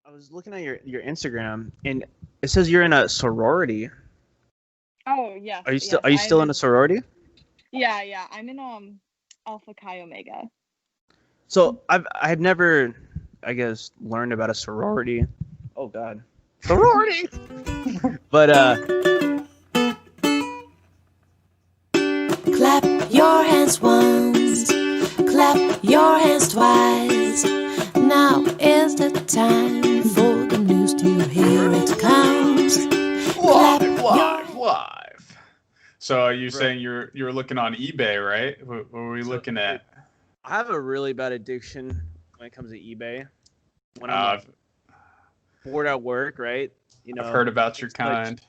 I was looking at your Instagram, and it says you're in a sorority. Oh yes, Are you still yes. Are you still in a sorority? Yeah. I'm in Alpha Chi Omega. So I've never, I guess, learned about a sorority. Oh God, sorority. But Clap your hands once, clap your hands twice. Now is the time for the news to hear it comes. Live. So are you Bro. saying you're looking on eBay, right? What were we looking at? I have a really bad addiction when it comes to eBay. When I'm I've bored at work, right? I've heard about your it's like- kind.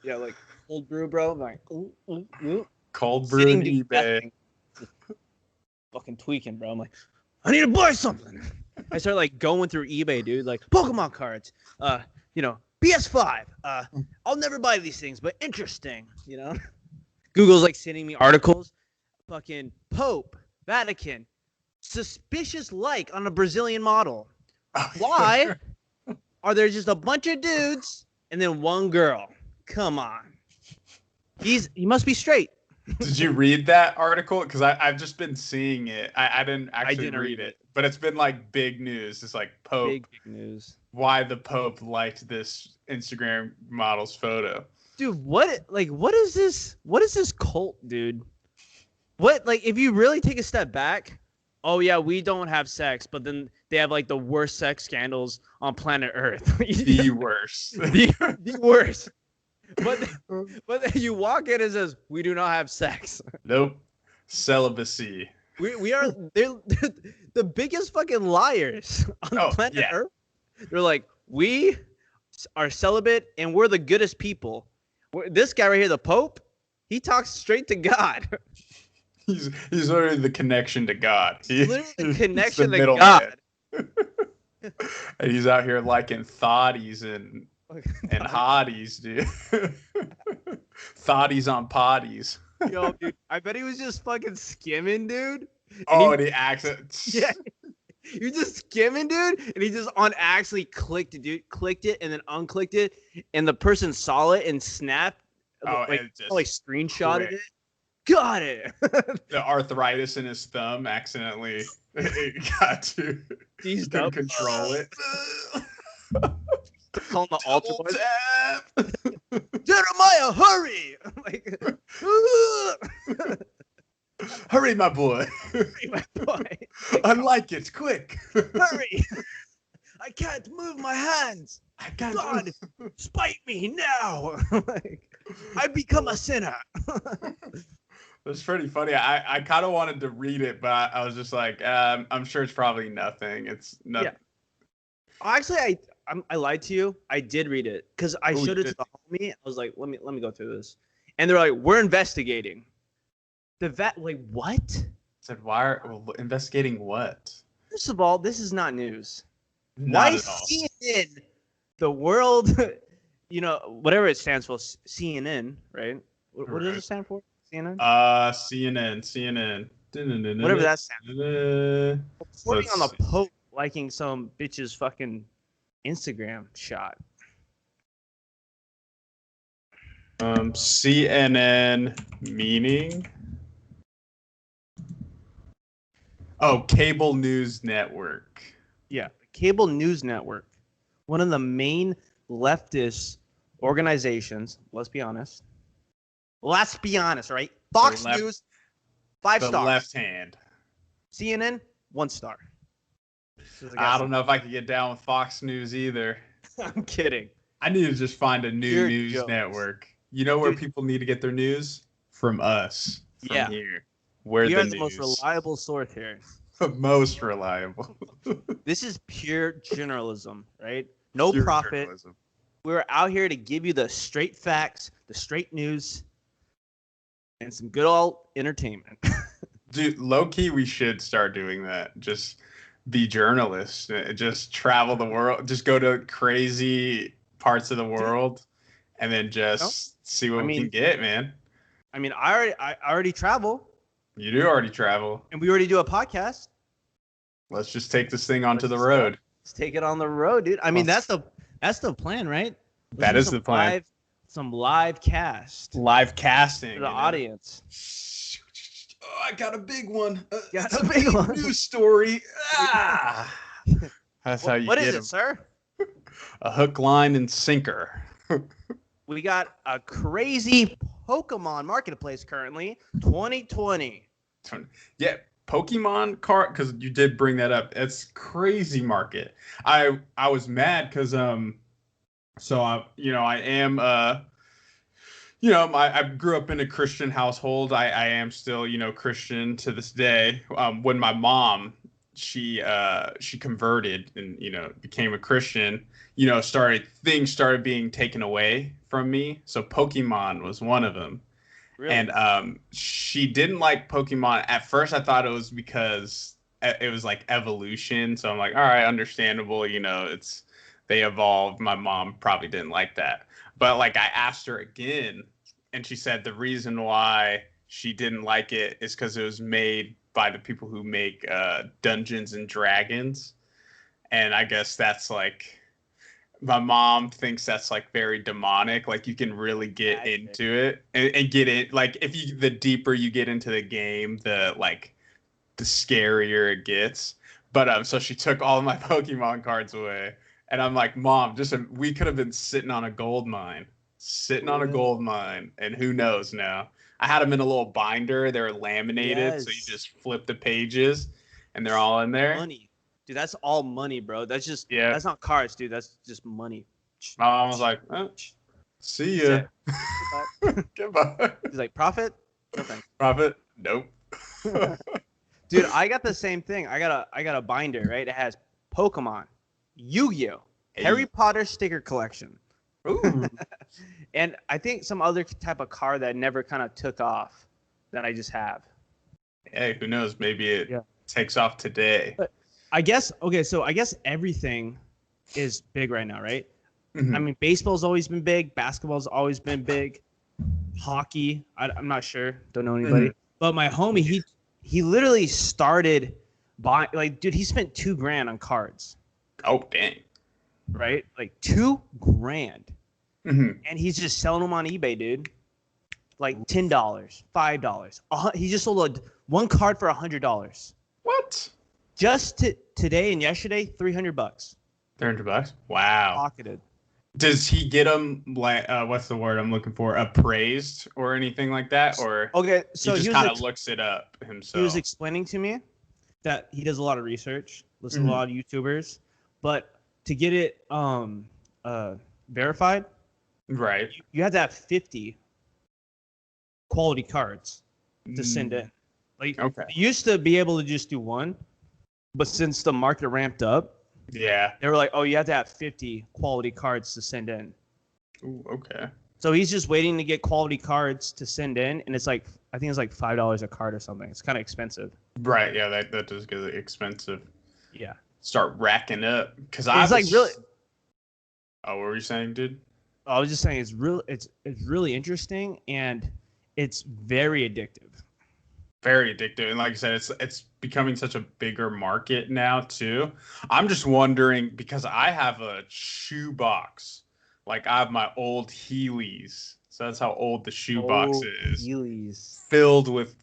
Yeah, like cold brew, bro. I'm like, ooh. Cold brew Sitting and doing eBay. nothing. Just fucking tweaking, bro. I'm like, I need to buy something. I start like going through eBay, dude. Like Pokemon cards, PS5. I'll never buy these things, but interesting, Google's like sending me articles. Fucking Pope, Vatican, suspicious like on a Brazilian model. Why are there just a bunch of dudes and then one girl? Come on. He must be straight. Did you read that article? Because I've just been seeing it. I didn't actually read it, but it's been like big news. It's like Pope. Big news. Why the Pope liked this Instagram model's photo. Dude, what is this? What is this cult, dude? What, like, if you really take a step back, oh yeah, we don't have sex, but then they have like the worst sex scandals on planet Earth. The worst. the worst. But then you walk in and it says we do not have sex. Nope. Celibacy. They're the biggest fucking liars on planet Earth. They're like, we are celibate and we're the goodest people. This guy right here, the Pope, he talks straight to God. He's literally the connection to God. Literally the connection to God. And he's out here liking thotties and hotties, dude. Thotties on potties. Yo, dude, I bet he was just fucking skimming, dude. And he accents. Yeah. You're just skimming, dude, and he just accidentally clicked it and then unclicked it, and the person saw it and snapped, screenshotted it. Got it. The arthritis in his thumb accidentally got to. He couldn't control it. Calling the altar boy. Jeremiah, hurry! Like, hurry, my boy. Hurry, my boy. Unlike it, quick. Hurry. I can't move my hands. I can't. God, spite me now. Like, I become a sinner. It's pretty funny. I kind of wanted to read it, but I was just like, I'm sure it's probably nothing. It's nothing. Yeah. Actually, I lied to you. I did read it because I showed it to the homie. I was like, let me go through this, and they're like, we're investigating. Like what? Said why are investigating what? First of all, this is not news. Not why at all. CNN? The world, whatever it stands for, CNN, right? What does it stand for? CNN. CNN. Whatever that stands for. Reporting on the see. Pope liking some bitch's fucking Instagram shot. CNN meaning? Oh, cable news network. Yeah, cable news network. One of the main leftist organizations. Let's be honest. Right? Fox News, 5 The stars. left hand. CNN, 1 star. I don't know if I could get down with Fox News either. I'm kidding. I need to just find a new Pure news jokes. network. You know where people need to get their news? From us. From here. We're We the are the news. most reliable source here. Most reliable. This is pure journalism, right? No Pure profit. journalism. We're out here to give you the straight facts, the straight news, and some good old entertainment. Dude, low key, we should start doing that. Just be journalists. Just travel the world. Just go to crazy parts of the world, and then just see what we can get, man. I mean, I already travel. You do already travel. And we already do a podcast. Let's just take this thing onto the road. Let's take it on the road, dude. I mean, that's the plan, right? That is the plan. Some live cast. Live casting For the audience. Oh, I got a big one. Got a big one. News story. That's how you What get is them. it, sir? A hook, line, and sinker. We got a crazy Pokemon marketplace currently, 2020. Yeah, Pokemon card, because you did bring that up. It's crazy market. I was mad because so I am I grew up in a Christian household. I am still Christian to this day. When my mom she converted and became a Christian, things started being taken away from me. So Pokemon was one of them. Really? And she didn't like Pokemon. At first I thought it was because it was like evolution. So I'm like, all right, understandable. They evolved. My mom probably didn't like that. But like I asked her again and she said the reason why she didn't like it is because it was made by the people who make Dungeons and Dragons. And I guess that's like, my mom thinks that's like very demonic. Like you can really get into it and get it. Like the deeper you get into the game, the scarier it gets. But so she took all of my Pokemon cards away. And I'm like, Mom, we could have been sitting on a gold mine. And who knows now. I had them in a little binder. They're laminated, so you just flip the pages, and they're all in there. Money, dude. That's all money, bro. That's just That's not cards, dude. That's just money. My mom was like, "See ya, goodbye." He's like, "Profit? No thanks." Profit? Nope. Dude, I got the same thing. I got a binder, right? It has Pokemon, Yu-Gi-Oh, Harry Potter sticker collection. Ooh. And I think some other type of card that never kind of took off that I just have. Hey, who knows? Maybe it takes off today. But I guess everything is big right now, right? Mm-hmm. I mean, baseball's always been big. Basketball's always been big. Hockey, I'm not sure. Don't know anybody. Mm-hmm. But my homie, he literally started buying, like, dude, he spent $2,000 on cards. Oh, dang. Right? Like $2,000. Mm-hmm. And he's just selling them on eBay, dude. Like $10, $5. He just sold one card for $100. What? Just today and yesterday, $300. $300? Wow. Pocketed. Does he get them like what's the word I'm looking for? Appraised or anything like that? Or okay, so he just kind of looks it up himself. He was explaining to me that he does a lot of research, listens to a lot of YouTubers, but to get it verified, right? You have to have 50 quality cards to send in. Like you used to be able to just do one, but since the market ramped up, they were like, oh, you have to have 50 quality cards to send in. Ooh, okay. So he's just waiting to get quality cards to send in, and it's like, I think it's like $5 a card or something. It's kind of expensive. Right. Yeah, that does get expensive. Yeah. Start racking up because really. Oh, what were you saying, dude? I was just saying it's really interesting and it's very addictive. Very addictive, and like I said, it's becoming such a bigger market now too. I'm just wondering because I have a shoe box, like I have my old Heelys, so that's how old the shoe box is. Heelys. Filled with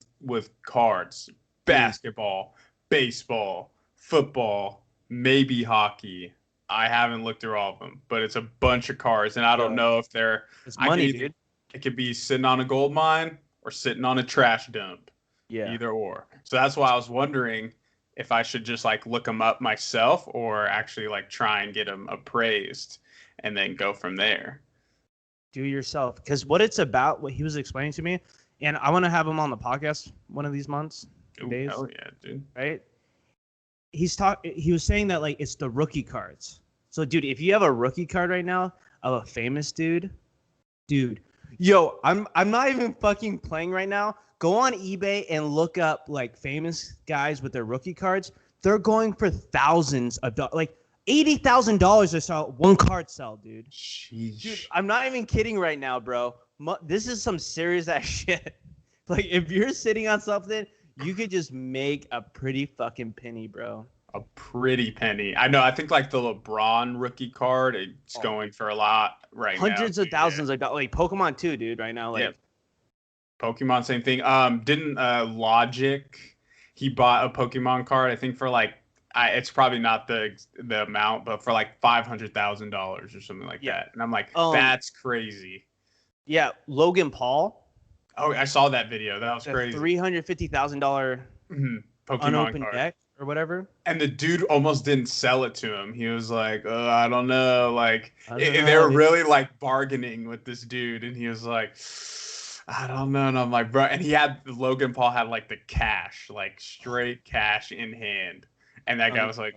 cards, basketball, baseball, football, maybe hockey. I haven't looked through all of them, but it's a bunch of cards, and I don't know if they're. It's money, dude. It could be sitting on a gold mine or sitting on a trash dump. Yeah. Either or. So that's why I was wondering if I should just like look them up myself or actually like try and get them appraised and then go from there. Do yourself, because what it's about, what he was explaining to me, and I want to have him on the podcast one of these months. Days. Hell yeah, dude. Right? He was saying that like it's the rookie cards. So dude, if you have a rookie card right now of a famous dude, yo, I'm not even fucking playing right now. Go on eBay and look up like famous guys with their rookie cards. They're going for thousands of dollars, like $80,000 to sell one card sell, dude. Sheesh. Dude, I'm not even kidding right now, bro. This is some serious ass shit. Like if you're sitting on something, you could just make a pretty fucking penny, bro. a pretty penny. I know. I think like the LeBron rookie card, it's going for a lot right now. Hundreds of thousands of dollars. Like Pokemon too, dude. Right now, like Pokemon, same thing. Didn't Logic? He bought a Pokemon card. I think for like, it's probably not the amount, but for like $500,000 or something like that. And I'm like, that's crazy. Yeah, Logan Paul. Oh, I saw that video. That was crazy. $350,000 Pokemon unopened card. deck or whatever. And the dude almost didn't sell it to him. He was like, I don't know. Like, they were really like bargaining with this dude. And he was like, I don't know. And I'm like, bro. And Logan Paul had like the cash, like straight cash in hand. And that guy was like,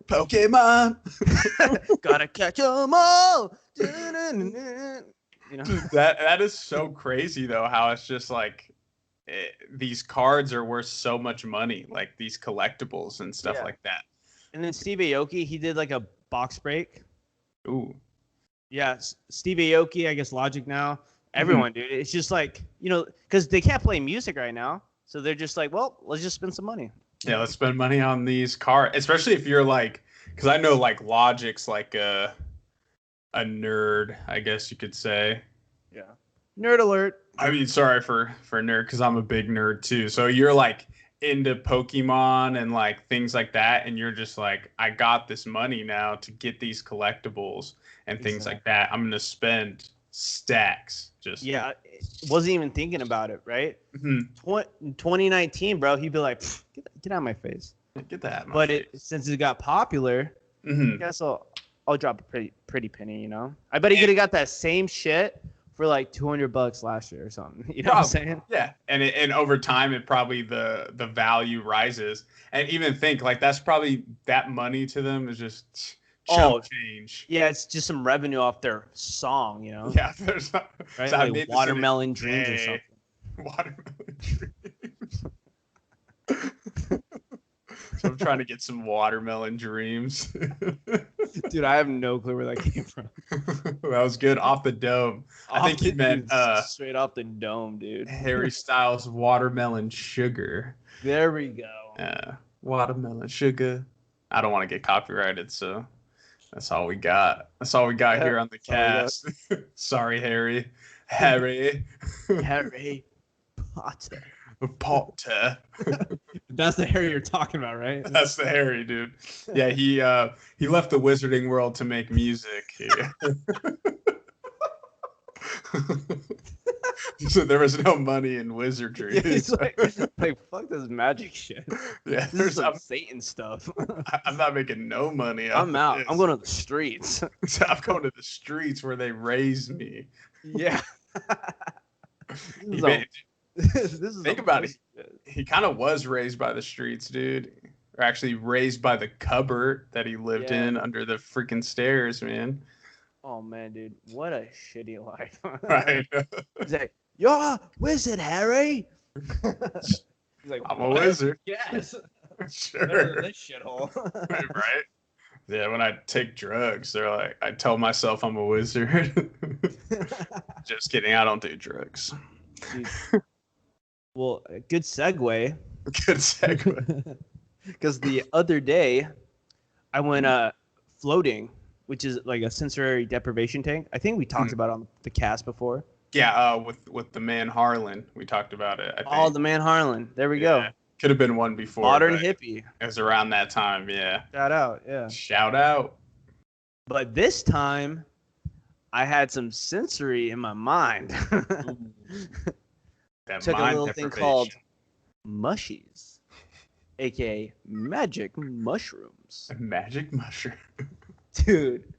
Pokemon. Gotta catch 'em all. You know? Dude, that is so crazy though. How it's just like these cards are worth so much money, like these collectibles and stuff like that. And then Steve Aoki, he did like a box break. Ooh. Yeah, Steve Aoki, I guess Logic now. Everyone, dude. It's just like, because they can't play music right now. So they're just like, well, let's just spend some money. Yeah, let's spend money on these cards. Especially if you're like, because I know like Logic's like a nerd, I guess you could say. Yeah. Nerd alert. I mean, sorry for nerd, because I'm a big nerd too. So you're like into Pokemon and like things like that, and you're just like, I got this money now to get these collectibles and things like that. I'm gonna spend stacks. Just wasn't even thinking about it, right? 2019, bro, he'd be like, get out of my face. Get that. But since it got popular, I guess I'll drop a pretty penny. I bet he could have got that same shit for like $200 last year or something. You know what I'm saying? Yeah, and over time, it probably the value rises. And even think like that's probably that money to them is just chump change. Yeah, it's just some revenue off their song, Yeah, there's not, right? So like Watermelon Dreams or something. Watermelon Dreams. So I'm trying to get some Watermelon Dreams. Dude, I have no clue where that came from. That was good. Off the dome. I think he meant straight off the dome, dude. Harry Styles Watermelon Sugar. There we go. Watermelon Sugar. I don't want to get copyrighted, so that's all we got. That's all we got here on the cast. Sorry, Harry. Harry Potter. That's the Harry you're talking about, right? That's the Harry, dude. Yeah, he left the wizarding world to make music. So there was no money in wizardry. Yeah, he's like fuck this magic shit. Yeah, this is some Satan stuff. I'm not making no money. I'm out. I'm going to the streets. I'm going to the streets where they raised me. Yeah. Think about it. He kind of was raised by the streets, dude. Or actually raised by the cupboard that he lived in under the freaking stairs, man. Oh man, dude, what a shitty life. Right. He's like, you're a wizard, Harry. He's like, I'm a wizard. Yes. Sure. This shithole. Right. Yeah, when I take drugs, they're like, I tell myself I'm a wizard. Just kidding, I don't do drugs. Dude. Well, a good segue. Good segue. Because the other day, I went floating, which is like a sensory deprivation tank. I think we talked about it on the cast before. Yeah, with the man Harlan, we talked about it. I think. Oh, the man Harlan. There we go. Could have been one before. Modern hippie. It was around that time, yeah. Shout out, yeah. Shout out. But this time, I had some sensory in my mind. Took a little thing called mushies, aka magic mushrooms. Magic mushroom. Dude,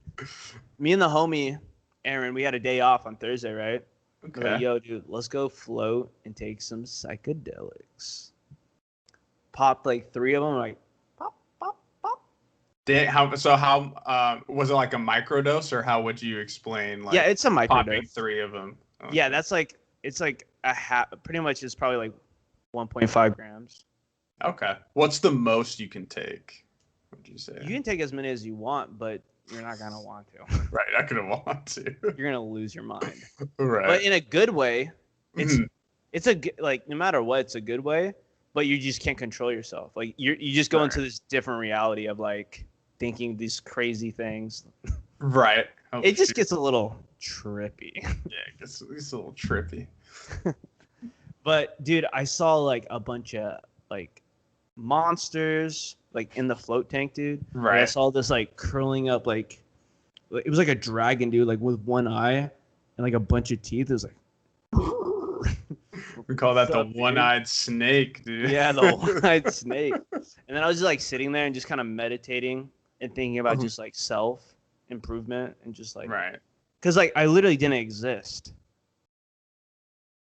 me and the homie Aaron, we had a day off on Thursday, right? Okay. We're like, yo, dude, let's go float and take some psychedelics. Popped like 3 of them, like pop, pop, pop. How was it like a microdose, or how would you explain? Like, yeah, it's a microdose. Popping 3 of them. Okay. Yeah, that's like it's like a half. Pretty much, it's probably like 1.5 grams. Okay. What's the most you can take? Would you say? You can take as many as you want, but you're not gonna want to. Right, not gonna want to. You're gonna lose your mind. Right. But in a good way. It's a good, like, no matter what, it's a good way. but you just can't control yourself. Like you just go Right. into this different reality of like thinking these crazy things. Right. Oh, It just shoot. gets a little trippy. Yeah, it's a little trippy. But dude, I saw like a bunch of like monsters like in the float tank, dude. Like, I Right. saw this like curling up like it was like a dragon, dude, like with one eye and like a bunch of teeth. It was like We call that What's the up, dude? one-eyed snake, dude. yeah, the one-eyed snake. And then I was just like sitting there and just kind of meditating and thinking about just like self improvement and just like Right. because like I literally didn't exist.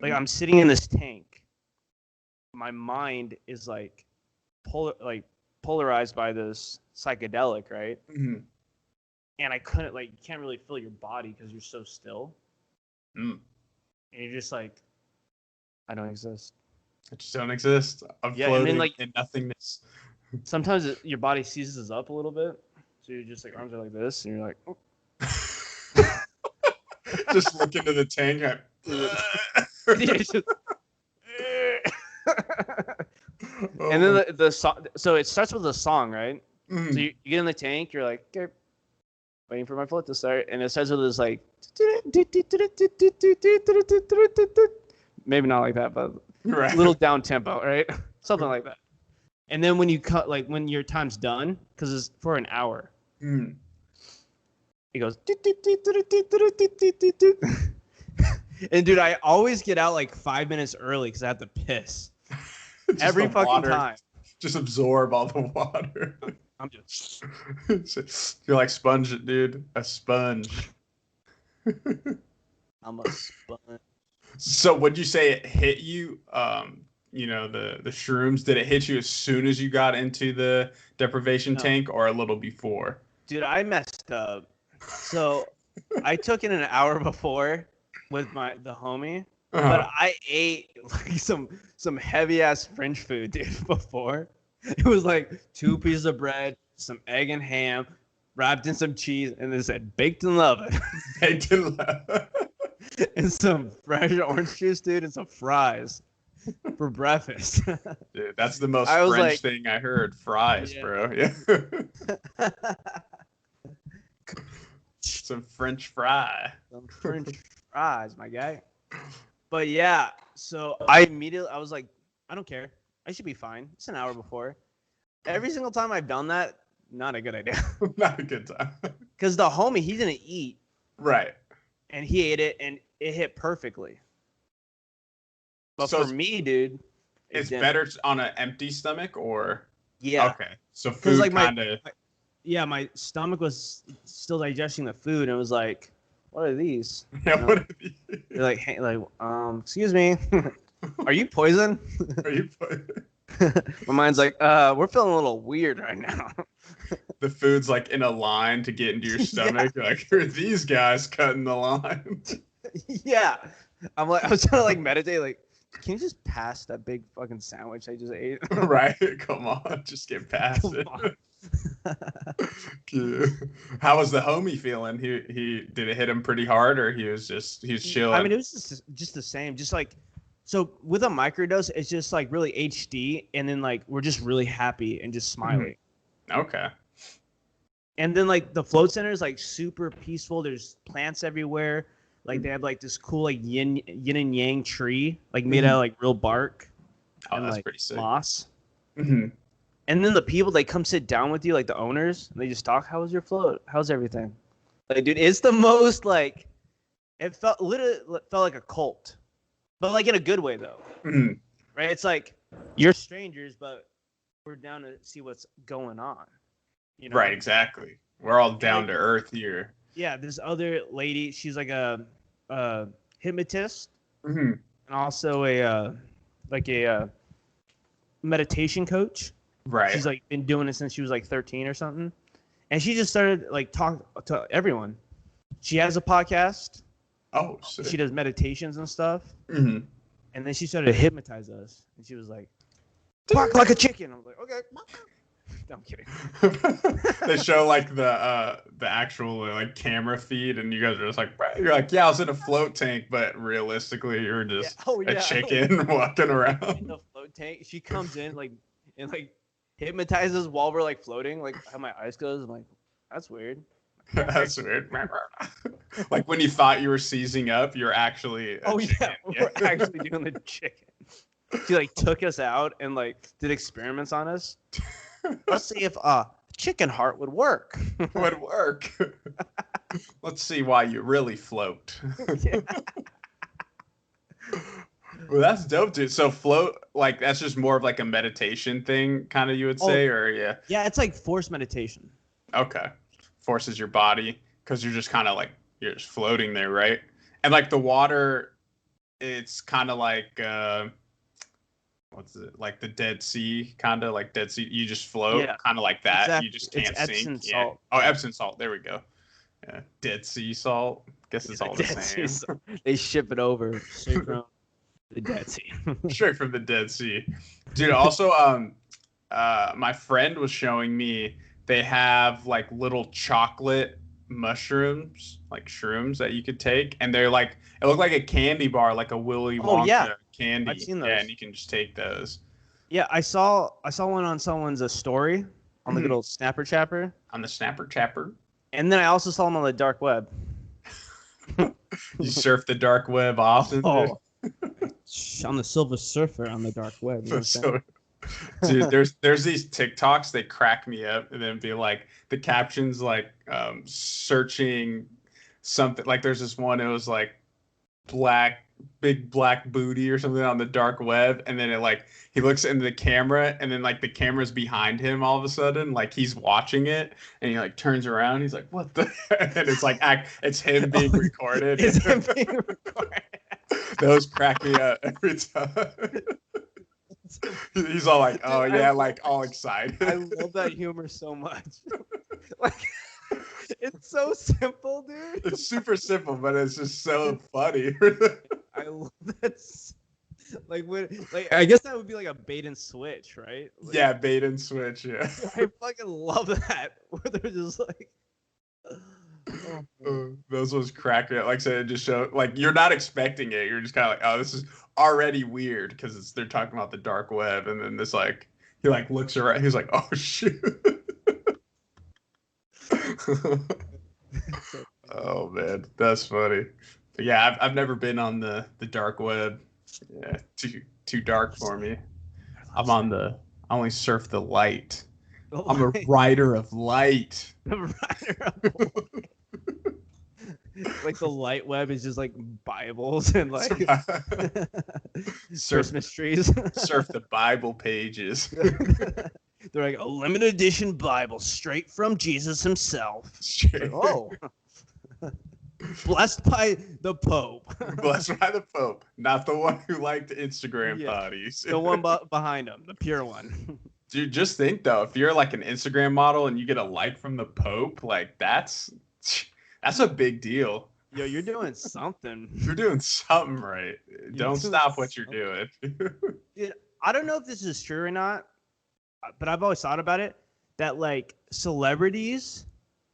Like I'm sitting in this tank. My mind is like polarized by this psychedelic, right? Mhm. And I couldn't like you can't really feel your body because you're so still. Mm. And you're just like, I don't exist. I just don't exist. I'm Yeah, and floating then, like- in nothingness. Sometimes your body seizes up a little bit, so you're just like arms are like this, and you're like, oh. Just look into the tank. You're just- and then the song. So it starts with a song, right? So you get in the tank, you're like, okay, waiting for my float to start, and it starts with this like, maybe not like that, but right. a little down tempo, right? Something like that. And then when you cut, like when your time's done, because it's for an hour, Mm. it goes. And dude, I always get out like 5 minutes early because I have to piss Just every the fucking water, time. Just absorb all the water. I'm just. You're like sponge, dude. A sponge. I'm a sponge. So would you say it hit you? You know, the shrooms, did it hit you as soon as you got into the deprivation No. tank or a little before? Dude, I messed up. So I took it an hour before with the homie, but I ate like some heavy ass French food, dude, before. It was like 2 pieces of bread, some egg and ham, wrapped in some cheese, and it said baked in oven, Baked in love. and some fresh orange juice, dude, and some fries for breakfast. Dude, that's the most I was French like- thing I heard. Fries, Yeah. bro. Yeah. Some French fry. Some French fries, my guy. But yeah, so I was like, I don't care. I should be fine. It's an hour before. Every single time I've done that, not a good idea. Not a good time. Because the homie, he didn't eat, Right. and he ate it, and it hit perfectly. But So for me, dude, it It's didn't. better on an empty stomach or Yeah. okay. So 'Cause, food like, kind of Yeah, my stomach was still digesting the food, and it was like, what are these? yeah, know? what are these? They're like, hey, excuse me, are you poison? Are you My mind's like, we're feeling a little weird right now. the food's like in a line to get into your Yeah. stomach? You're like, who are these guys cutting the line? Yeah. I was trying to like meditate, like, can you just pass that big fucking sandwich I just ate? Right? Come on, just get past Come it. on. Yeah. How was the homie feeling? He did it hit him pretty hard, or he was chilling? I mean, it was just the same. Just like, so with a microdose, it's just like really HD, and then like we're just really happy and just smiling. Okay. And then like the float center is like super peaceful. There's plants everywhere. Like they have like this cool like yin and yang tree, like made out of like real bark Oh, and that's like pretty sick. moss. Mhm. And then the people, they come sit down with you, like the owners, and they just talk. How was your float? How's everything? Like, dude, it's the most like, it felt like a cult, but like in a good way though, Mhm. right? It's like you're strangers, but we're down to see what's going on. You know? Right, exactly. We're all down to earth here. Yeah, this other lady, she's like a hypnotist Mhm. and also a meditation coach. Right. She's like been doing it since she was like 13 or something, and she just started like talk to everyone. She has a podcast. Oh, sick. She does meditations and stuff, Mhm. and then she started to hypnotize us. And she was like, "Bark like a chicken." I was like, "Okay." No, I'm kidding. They show like the actual like camera feed, and you guys are just like, you're like, yeah, I was in a float tank, but realistically, you're just Yeah. Oh, a yeah. chicken walking In around. the float tank. She comes in like and like hypnotizes while we're like floating. Like how my eyes closed. I'm like, that's weird. That's weird. Like when you thought you were seizing up, you're actually a chicken. We're actually doing the chicken. She like took us out and like did experiments on us. Let's see if chicken heart would work. Would work. Let's see why you really float. Yeah. Well, that's dope, dude. So float, like that's just more of like a meditation thing, kind of you would say, or yeah. Yeah, it's like forced meditation. Okay. Forces your body because you're just kind of like you're just floating there, right? And like the water, it's kind of like what's it like the Dead Sea, kind of like Dead Sea. You just float, kind of like that. Exactly. You just can't it's sink. Epsom Yeah. salt. Oh, Epsom salt. There we go. Yeah. Dead Sea salt. Guess it's all the Dead same. Sea salt. They ship it over straight from the Dead Sea. Straight from the Dead Sea, dude. Also, my friend was showing me they have like little chocolate mushrooms, like shrooms that you could take, and they're like it looked like a candy bar, like a Willy Wonka candy. I've seen those. Yeah, and you can just take those. Yeah, I saw one on someone's story on the good old Snapper Chapper. On the Snapper Chapper. And then I also saw them on the dark web. You surf the dark web often? Oh, I'm the Silver Surfer on the dark web. You know So, dude, there's these TikToks, they crack me up, and then be like the captions like searching something, like there's this one, it was like big black booty or something on the dark web, and then it like he looks into the camera, and then like the camera's behind him all of a sudden, like he's watching it, and he like turns around, he's like, what the and it's like it's him being recorded. It's him being recorded. Those crack me up every time. He's all like, oh yeah, like all excited. I love that humor so much. Like, it's so simple, dude. It's super simple, but it's just so funny. I love that. Like I guess that would be like a bait and switch, right? Like, yeah, bait and switch. Yeah. I fucking love that. Where they're just like. Those ones crack me up. Like I said, it just show like you're not expecting it. You're just kind of like, oh, this is already weird because they're talking about the dark web, and then this like he like looks around. He's like, oh shoot. Oh man, that's funny. But yeah, I've never been on the dark web. Yeah, too dark for me. I only surf the light. I'm a rider of light. The rider of light. Like the light web is just like Bibles and like Christmas trees. Surf the Bible pages. They're like a limited edition Bible straight from Jesus himself. Like, oh. Blessed by the Pope. Blessed by the Pope. Not the one who liked Instagram bodies. The one behind him, the pure one. Dude, just think though, if you're like an Instagram model and you get a like from the Pope, like that's a big deal. Yo, you're doing something. You're doing something right. Don't stop what you're doing. Dude, I don't know if this is true or not, but I've always thought about it that like celebrities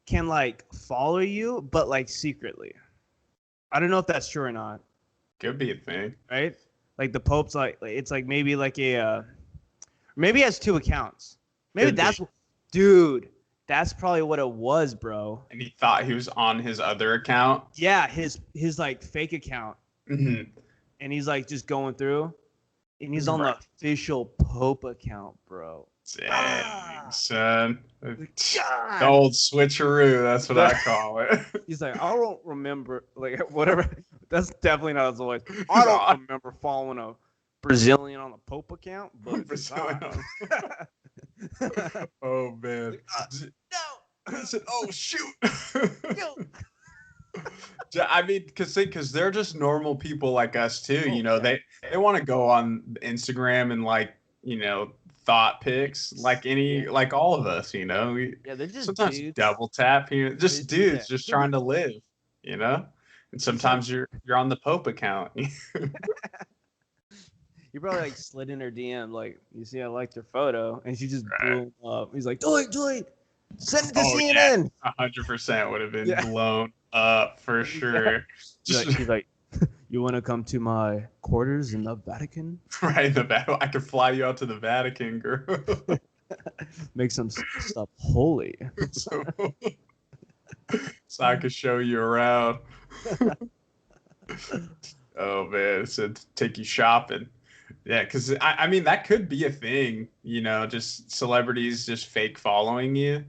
can like follow you, but like secretly. I don't know if that's true or not. Could be a thing, right? Like the Pope's like it's like maybe like a maybe he has two accounts. Maybe that's dude. That's probably what it was, bro. And he thought he was on his other account. Yeah, his like fake account. Mm-hmm. And he's like just going through, and he's on the official Pope account, bro. Dang, son. The old switcheroo, that's what I call it. He's like, I don't remember, like, whatever. That's definitely not his voice. I don't remember following a Brazilian on the Pope account, but oh, man. No. I said, oh, shoot. I mean, because they're just normal people like us, too. You know, they want to go on Instagram and, like, you know, thought pics like all of us, you know. They're just sometimes dudes. Double tap, you know, just dudes just trying to live, you know. And sometimes you're on the Pope account. You probably like slid in her DM, like, you see I liked her photo, and she just blew him up. He's like, delete, send it to CNN. Yeah, 100% would have been blown up for sure. She's like, You want to come to my quarters in the Vatican? Right, I could fly you out to the Vatican, girl. Make some stuff holy. so, so I could show you around. Oh man, so to take you shopping. Yeah, because I mean that could be a thing, just celebrities just fake following you.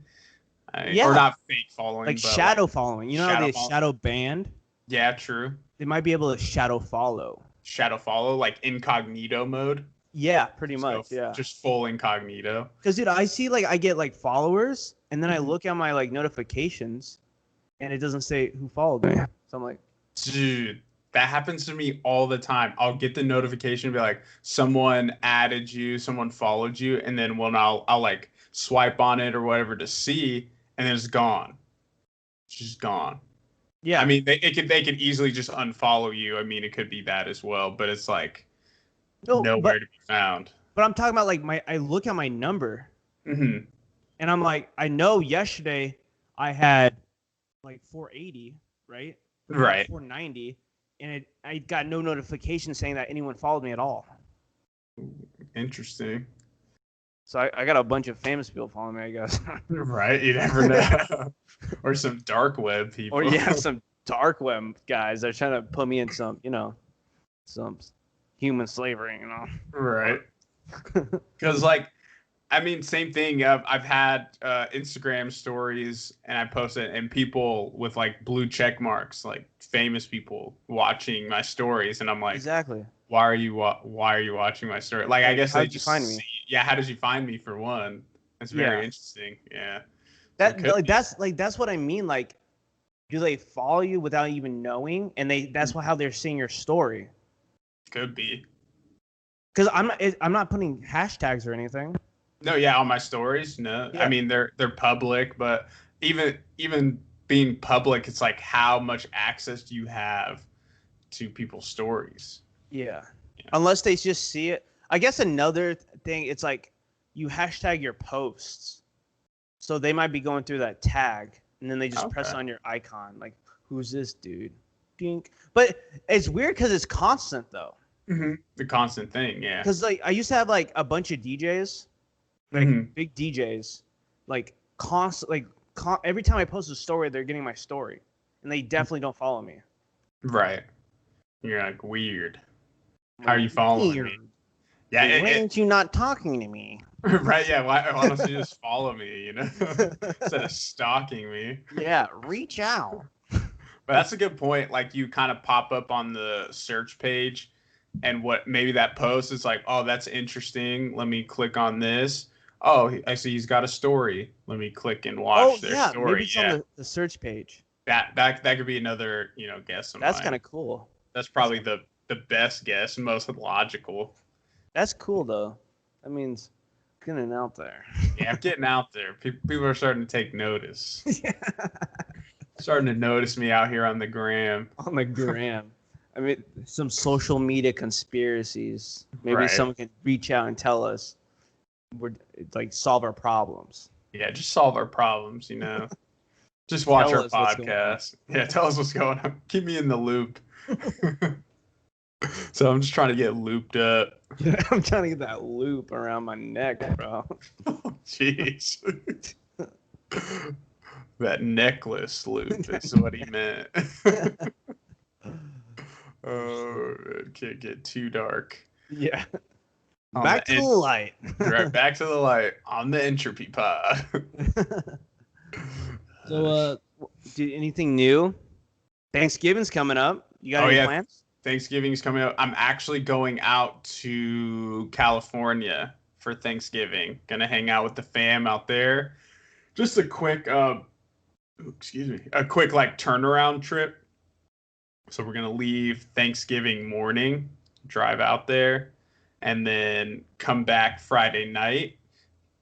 Or not fake following, like but shadow following. You know how they shadow banned? Yeah, true. They might be able to shadow follow. Shadow follow, like incognito mode. Yeah, pretty much. Yeah, just full incognito. Because dude, I see I get followers, and then I look at my notifications, and it doesn't say who followed me. So I'm like, dude, that happens to me all the time. I'll get the notification and be like, someone added you, someone followed you, and then when I'll swipe on it or whatever to see, and then it's gone. It's just gone. Yeah. I mean, they could easily just unfollow you. I mean, it could be that as well, but it's nowhere to be found. But I'm talking about I look at my number, and I'm like, I know yesterday I had 480, right? Right. 490, and I got no notification saying that anyone followed me at all. Interesting. So I got a bunch of famous people following me, I guess. Right, you never know. Or some dark web people. Or some dark web guys. They're trying to put me in some human slavery, Right. Because same thing. I've had Instagram stories, and I post it, and people with blue check marks, famous people watching my stories, and I'm like, exactly. Why are you watching my story? I guess how did you find me? Yeah, how did you find me for one? That's very interesting. Yeah. That's what I mean. Do they follow you without even knowing? And that's how they're seeing your story. Could be. Because I'm not putting hashtags or anything. No, yeah, on my stories, no. Yeah. I mean, they're public, but even being public, it's how much access do you have to people's stories? Yeah. Unless they just see it. I guess another thing, it's you hashtag your posts. So they might be going through that tag, and then they just press on your icon. Who's this dude? Dink. But it's weird because it's constant, though. Mm-hmm. The constant thing, yeah. Because I used to have a bunch of DJs, big DJs, constant, every time I post a story, they're getting my story, and they definitely don't follow me. Right. You're weird. How are you following me? Yeah. Why aren't you not talking to me? Right. Yeah. Why don't you just follow me? Instead of stalking me. Yeah. Reach out. But that's a good point. You kind of pop up on the search page, and maybe that post is oh, that's interesting. Let me click on this. Oh, I see he's got a story. Let me click and watch their story. Maybe it's on the search page. That could be another guess. That's kind of cool. That's probably the best guess, most logical. That's cool though. That means getting out there. Yeah, I'm getting out there. People are starting to take notice. Yeah. Starting to notice me out here on the gram. On the gram. I mean, some social media conspiracies. Maybe someone can reach out and tell us. We're solve our problems. Yeah, just solve our problems. Just watch our podcast. Yeah, tell us what's going on. Keep me in the loop. So I'm just trying to get looped up. Yeah, I'm trying to get that loop around my neck, bro. Oh, jeez. That necklace loop is what he meant. Oh, it can't get too dark. Yeah. Back to the light. Right, back to the light on the Entropy Pod. So, anything new? Thanksgiving's coming up. You got any plans? Thanksgiving's coming up. I'm actually going out to California for Thanksgiving. Gonna hang out with the fam out there. Just a quick, a quick turnaround trip. So we're gonna leave Thanksgiving morning, drive out there, and then come back Friday night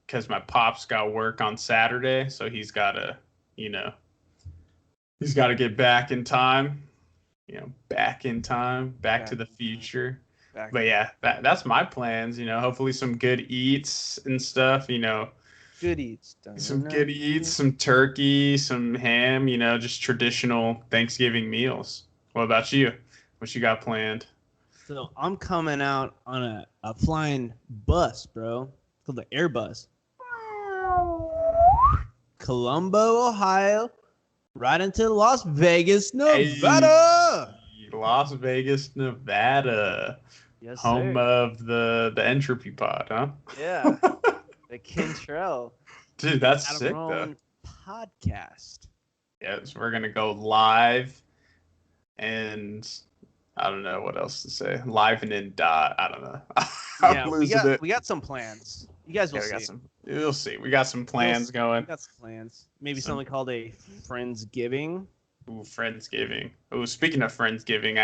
because my pop's got work on Saturday, so he's gotta get back in time. Back in time, back to the future. But yeah, that's my plans. Hopefully some good eats and stuff. Good eats. Some good eats, some turkey, some ham. Just traditional Thanksgiving meals. What about you? What you got planned? So I'm coming out on a flying bus, bro. It's called the Airbus. Colombo, Ohio, right into Las Vegas, Nevada. Hey, Las Vegas, Nevada. Yes, Home sir. of the Entropy pod, huh? Yeah, the Kentrell Dude, that's out of sick our though. own podcast. Yes, we're gonna go live, and I don't know what else to say. Live and in dot. I don't know. I'm Yeah, losing it. we got some plans. You guys will Yeah, we got see. some. You'll see. We got some plans going. We got some plans. Maybe Some- something called a Friendsgiving. Ooh, Friendsgiving. Ooh, speaking of Friendsgiving,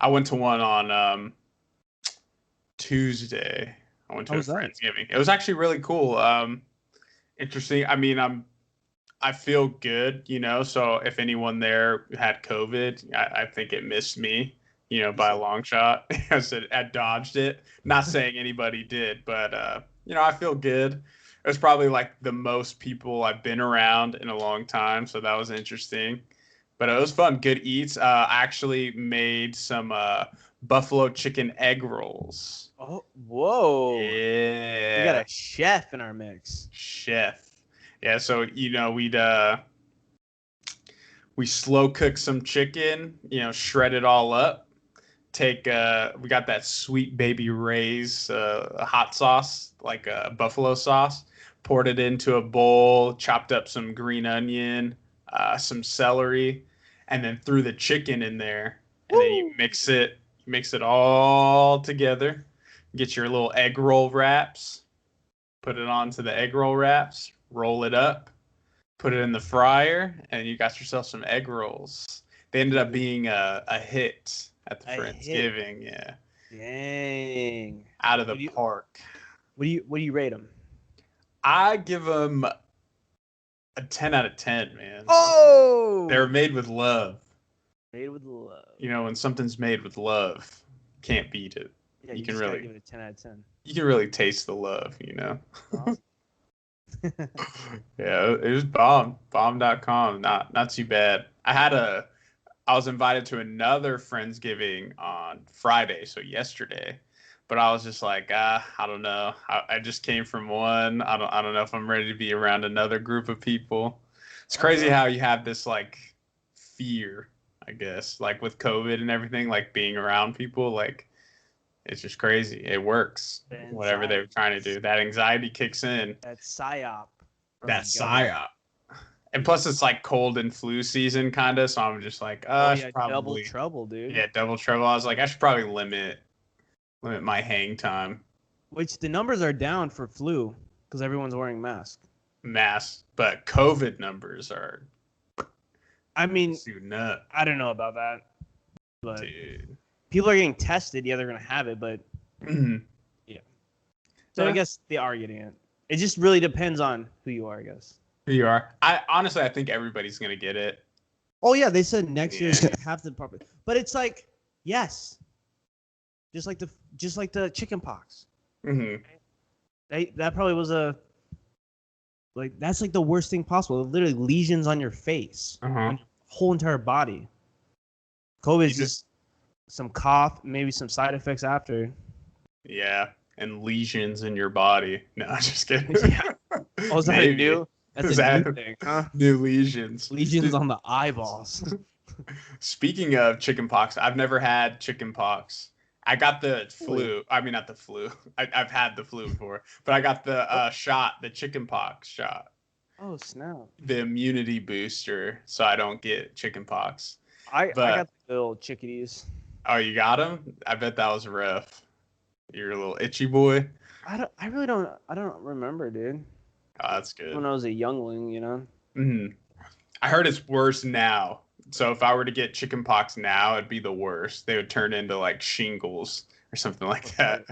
I went to one on Tuesday. I went to How a was that? Friendsgiving. It was actually really cool. Interesting. I mean, I feel good, you know. So if anyone there had COVID, I think it missed me, you know, by a long shot. I said I dodged it. Not saying anybody did, but you know, I feel good. It was probably like the most people I've been around in a long time, so that was interesting. But it was fun. Good eats. I actually made some buffalo chicken egg rolls. Oh, whoa! Yeah. We got a chef in our mix. Chef. Yeah, so you know, we slow cook some chicken, you know, shred it all up. We got that Sweet Baby Ray's hot sauce, like buffalo sauce. Poured it into a bowl, chopped up some green onion, some celery, and then threw the chicken in there. And then you mix it all together. Get your little egg roll wraps, put it onto the egg roll wraps, roll it up, put it in the fryer, and you got yourself some egg rolls. They ended up being a hit at the A Friendsgiving, yeah. Dang. Out of the What do you- park. What do you rate them? I give them a 10 out of 10, man. Oh, They're made with love. made with love. You know, when something's made with love, can't beat it. Yeah, you you can just gotta really- give it a 10 out of 10. You can really taste the love, you know. Awesome. Yeah, it was bomb.com. Not too bad. I was invited to another Friendsgiving on Friday, so yesterday. But I was just like, I don't know. I just came from one. I don't know if I'm ready to be around another group of people. It's crazy how you have this like fear, I guess, like with COVID and everything, like being around people, like it's just crazy. It works. The Whatever they were trying to do. That anxiety kicks in. That psyop. from That the government. psyop. And plus it's like cold and flu season kind of, so I'm just like, Oh, I yeah, should probably double trouble, dude. Yeah, double trouble. I was like, I should probably limit my hang time. Which the numbers are down for flu because everyone's wearing masks. Mass, but COVID numbers are I mean, shooting up, I don't know about that, but dude. people are getting tested. Yeah, they're gonna have it, but Mhm. so I Yeah. guess they are getting it. It just really depends on who you are, I guess. Here you are. I think everybody's gonna get it. Oh yeah, they said next year's Yeah. gonna have the proper, but it's like yes, just like the chicken pox. Hmm. That probably was that's like the worst thing possible. Literally lesions on your face, Uh-huh. on your whole entire body. COVID is You just some cough, maybe some side effects after. Yeah, and lesions in your body. No, I'm just kidding. Yeah. Oh, is that Maybe. new? That's Is a new that- thing, huh? New lesions. Lesions on the eyeballs. Speaking of chicken pox, I've never had chicken pox. I got the flu. I mean, not the flu. I've had the flu before, but I got the shot, the chicken pox shot, Oh snap! the immunity booster, so I don't get chicken pox. I But- got the little chickadees. Oh, you got them? I bet that was rough. You're a little itchy boy. I really don't. I don't remember, dude. Oh, that's good. When I was a youngling, you know. Mhm. I heard it's worse now. So if I were to get chicken pox now, it'd be the worst. They would turn into like shingles or something like that.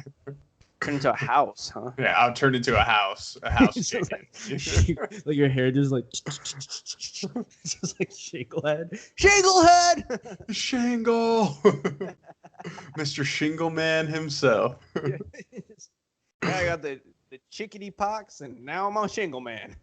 Turn into a house, huh? Yeah, I'll turn into a house So, chicken. like your hair just like just like Shinglehead. Shingle. Mr. Shingle Man himself. Yeah, I got the chickadee pox, and now I'm on Shingle Man.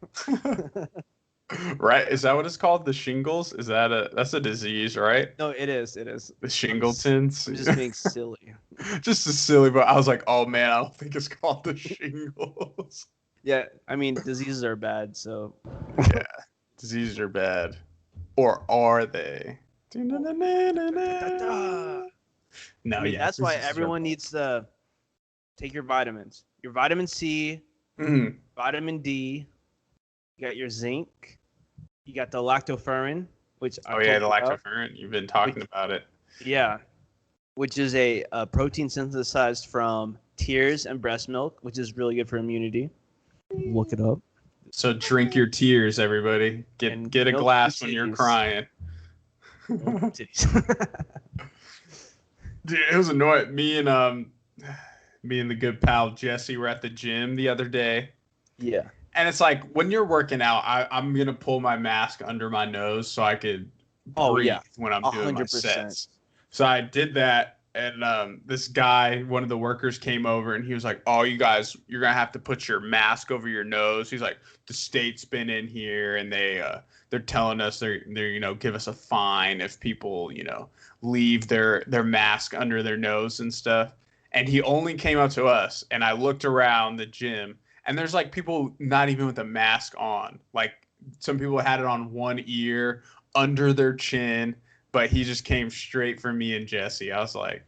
Right? Is that what it's called? The shingles? That's a disease, right? No, it is. It is. The shingletons. I'm just being silly. Just as silly, but I was like, oh man, I don't think it's called the shingles. Yeah, I mean, diseases are bad, so. Yeah, diseases are bad. Or are they? No, I mean, yeah. that's why diseases are everyone bad. needs to take your vitamins. Your vitamin C, Mhm. vitamin D. You got your zinc. You got the lactoferrin, which Oh I've yeah, told the you about. lactoferrin. You've been talking about it. Yeah, which is a protein synthesized from tears and breast milk, which is really good for immunity. Look it up. So drink your tears, everybody. And Get a milk glass your when you're titties. crying. Milk your titties. Dude, it was annoying. Me and the good pal Jesse were at the gym the other day. Yeah. And it's like when you're working out, I'm gonna pull my mask under my nose so I could Oh, breathe yeah. when I'm doing my 100%. sets. So I did that, and this guy, one of the workers, came over and he was like, "Oh, you guys, you're gonna have to put your mask over your nose." He's like, "The state's been in here, and they're telling us they're give us a fine if people leave their mask under their nose and stuff." And he only came up to us, and I looked around the gym. And there's like people not even with a mask on. Like some people had it on one ear, under their chin, but he just came straight for me and Jesse. I was like,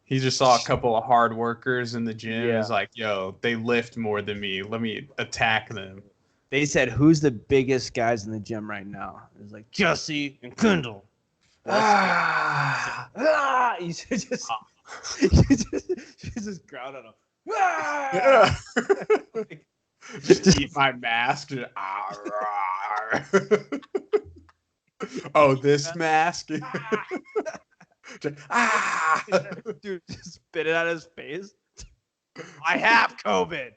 he just saw a couple of hard workers in the gym. Yeah. He's like, yo, they lift more than me. Let me attack them. They said, "Who's the biggest guys in the gym right now?" It was like Jesse and Kendall. You should just, you just ground on him. Yeah. Just eat my mask. Oh, this mask. Dude, just spit it out of his face. I have COVID.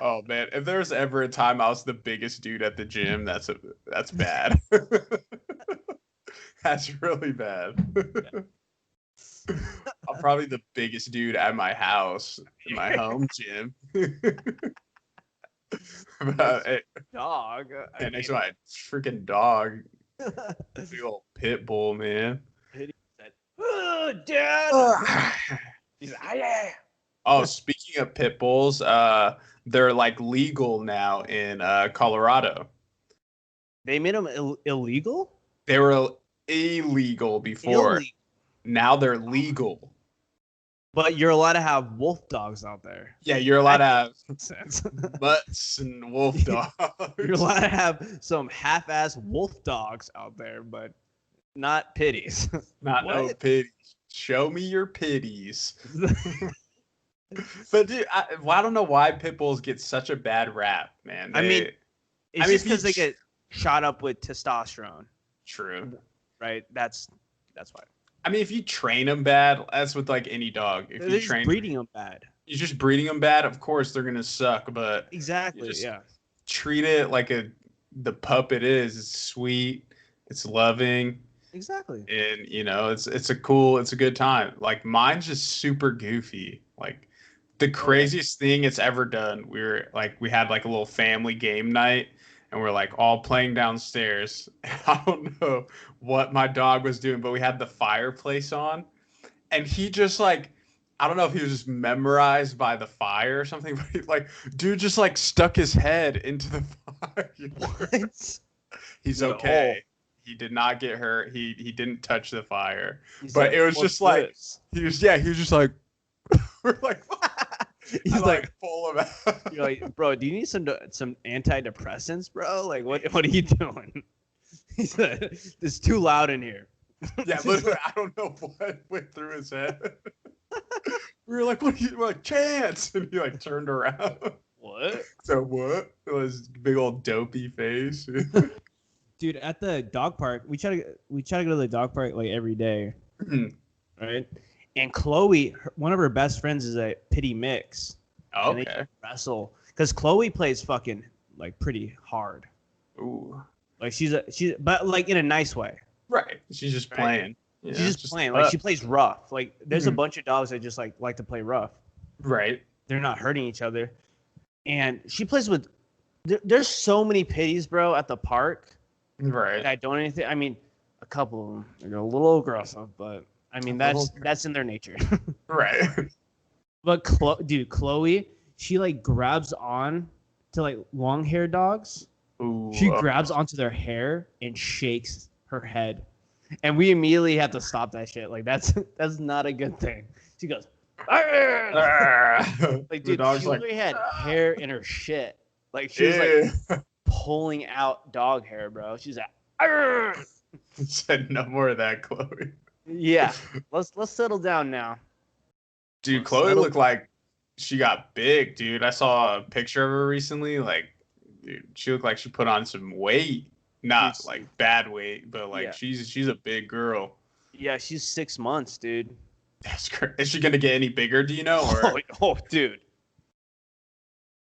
Oh man, if there was ever a time I was the biggest dude at the gym, that's bad. That's really bad. I'm probably the biggest dude at my house, in my home gym. But, hey, Dog. hey, next to my freaking dog, big old pit bull, man. Oh, Dad. He's like, yeah. Oh, speaking of pit bulls, they're like legal now in Colorado. They made them illegal? They were illegal before. Illegal. Now they're legal. But you're allowed to have wolf dogs out there. Yeah, you're allowed to have Makes sense. mutts and wolf dogs. You're allowed to have some half-ass wolf dogs out there, but not pitties. Not no What? pitties. Show me your pitties. But dude, I don't know why pit bulls get such a bad rap, man. I mean, it's I mean, just because they get shot up with testosterone, true. right? That's why. I mean, if you train them bad, that's with like any dog. If They're you just train, breeding them bad. you're just breeding them bad. Of course, they're gonna suck. But Exactly. just- Yeah. treat it like the pup it is. It's sweet. It's loving. Exactly. And it's a good time. Like mine's just super goofy. Like the craziest thing it's ever done. We had like a little family game night, and we're like all playing downstairs. I don't know what my dog was doing, but we had the fireplace on, and he just like, I don't know if he was just memorized by the fire or something, but dude just like stuck his head into the fire. What? He's No. okay. He did not get hurt. He didn't touch the fire. He's But like, it was "What's just like this?" he was just like we're like He's I, like, pull him out. you're like, bro, do you need some antidepressants, bro? Like, what are you doing? He said, it's too loud in here. Yeah, literally, I don't know what went through his head. We were like, what are you? We're like, Chance, and he like turned around. What? So what? It was big old dopey face. Dude, at the dog park, we try to go to the dog park like every day, right? And Chloe, one of her best friends, is a pity mix. And they Okay. wrestle because Chloe plays fucking like pretty hard. Ooh. Like she's but like in a nice way. Right. She's just Right. playing. Yeah, She's just playing. Like she plays rough. Like there's a Mhm. bunch of dogs that just like to play rough. Right. They're not hurting each other. and she plays with. There's so many pitties, bro, at the park. Right. That don't anything. I mean, a couple of them are a little aggressive, but I mean that's in their nature. Right. But Chloe, she like grabs on to like long hair dogs. Ooh, She grabs onto their hair and shakes her head, and we immediately have to stop that shit. Like that's not a good thing. She goes, like, like dude, she literally had hair in her shit. Like she was like pulling out dog hair, bro. She's like, said no more of that, Chloe. yeah. Let's settle down now. Dude, Chloe looked like she got big, dude. I saw a picture of her recently. Like, dude, she looked like she put on some weight. Not like bad weight, but like she's a big girl. Yeah, she's 6 months, dude. That's great. Is she gonna get any bigger? Do you know? Or? Oh, dude.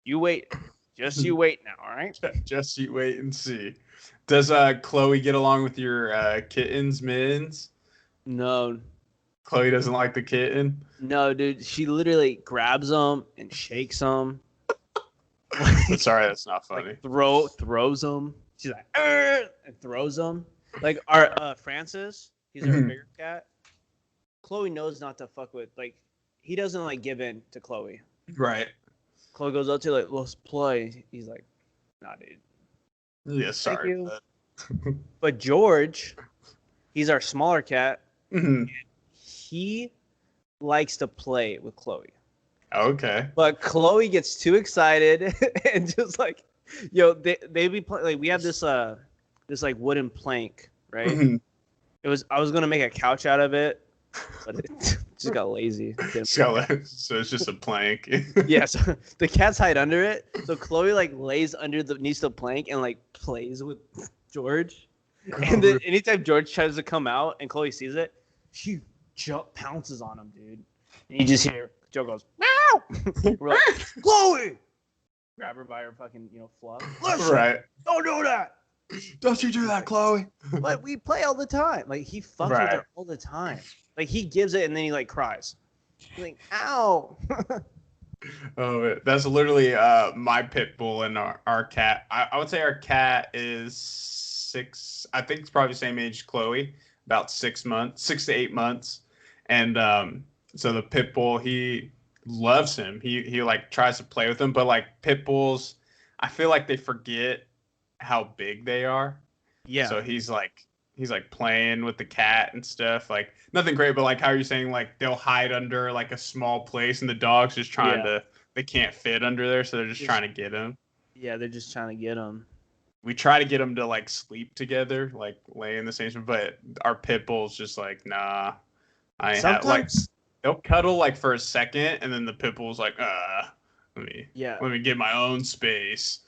You wait. Just you wait now, all right? Just you wait and see. Does Chloe get along with your kittens, Mittens? No. Chloe doesn't like the kitten? No, dude. She literally grabs them and shakes them. Sorry, that's not funny. Like throws them. She's like, and throws them. Like our Francis, he's our bigger cat. Chloe knows not to fuck with. Like, he doesn't like give in to Chloe. Right. Chloe goes up to like, let's play. He's like, nah, dude. Yeah, sorry. Thank you. But George, he's our smaller cat. And he likes to play with Chloe. Okay. But Chloe gets too excited and just like, yo, they be playing. Like, we have this like wooden plank, right? I was gonna make a couch out of it, but it just got lazy. So it's just a plank. Yeah, so the cats hide under it. So Chloe like lays underneath the plank and like plays with George. And then anytime George tries to come out and Chloe sees it, she pounces on him, dude. And you just hear Joe goes, meow! We're like, Chloe! Grab her by her fucking, fluff. Listen, right. Don't do that! Don't you do that, Chloe. But we play all the time. Like, he fucks with her all the time. Like, he gives it and then he, like, cries. He's like, ow! Oh, that's literally my pit bull and our cat. I would say our cat is 6. I think it's probably the same age as Chloe, about 6 months, 6 to 8 months. And so the pit bull, he loves him. He like tries to play with him, but like pit bulls, I feel like they forget how big they are. Yeah. So he's like playing with the cat and stuff. Like nothing great, but like how you're saying, like they'll hide under like a small place and the dog's just trying to, they can't fit under there, so they're just trying to get him. Yeah, they're just trying to get him. We try to get them to like sleep together, like lay in the same spot, but our pit bull's just like, nah. Like they'll cuddle like for a second, and then the pit bull's like, let me get my own space.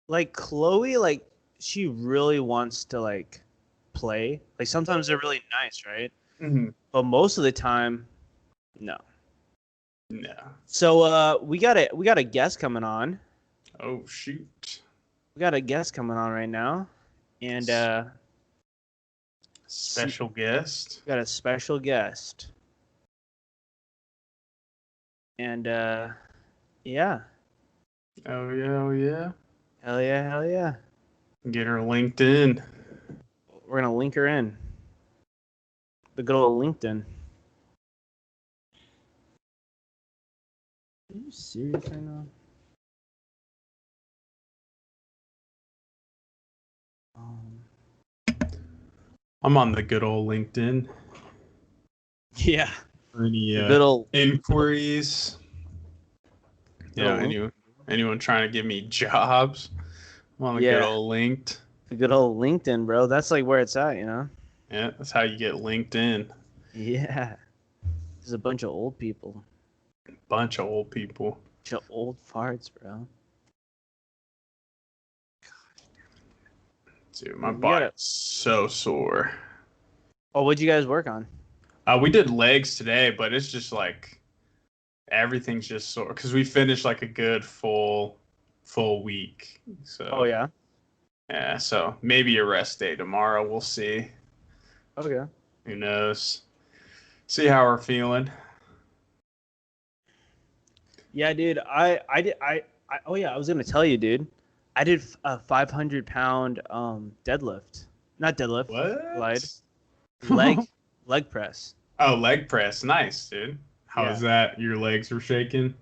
Like Chloe, like she really wants to like play. Like sometimes they're really nice, right? Mm-hmm. But most of the time, no. No. So we got a guest coming on. Oh shoot. We got a guest coming on right now, and special guest. We got a special guest, and yeah. Oh yeah. Hell yeah. Get her linked in. We're gonna link her in. The good old LinkedIn. Are you serious right now? I'm on the good old LinkedIn. Yeah. For any good old inquiries. Yeah. Anyone trying to give me jobs? I'm on the good old linked. The good old LinkedIn, bro. That's like where it's at, Yeah, that's how you get linked in. Yeah. There's a bunch of old people. Bunch of old people. Bunch of old farts, bro. Dude, my body's so sore. Oh, what'd you guys work on? We did legs today, but it's just like everything's just sore because we finished like a good full week. So. Oh yeah. Yeah, so maybe a rest day tomorrow. We'll see. Okay. Who knows? See how we're feeling. Yeah, dude. Oh yeah, I was gonna tell you, dude. I did a 500-pound deadlift, not deadlift, glide, What? leg press. Oh, leg press. Nice, dude. How was that? Your legs were shaking?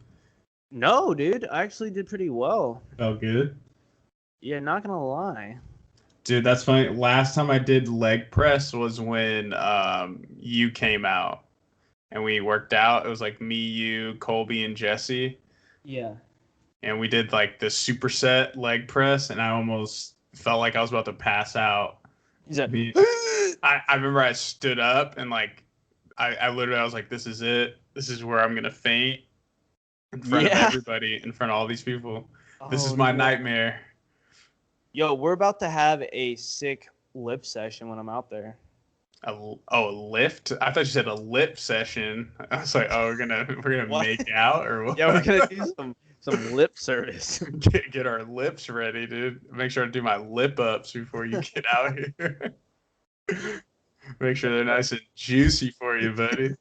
No, dude. I actually did pretty well. Felt good? Yeah, not gonna lie. Dude, that's funny. Last time I did leg press was when you came out and we worked out. It was like me, you, Colby, and Jesse. Yeah. And we did like the superset leg press, and I almost felt like I was about to pass out. Is that? I remember I stood up and like I literally I was like, this is it. This is where I'm gonna faint in front of everybody, in front of all these people. This is my nightmare. Yo, we're about to have a sick lip session when I'm out there. A lift? I thought you said a lip session. I was like, oh, we're gonna make out or what? Yeah, we're gonna do some lip service. Get our lips ready, dude. Make sure to do my lip ups before you get out here. Make sure they're nice and juicy for you, buddy.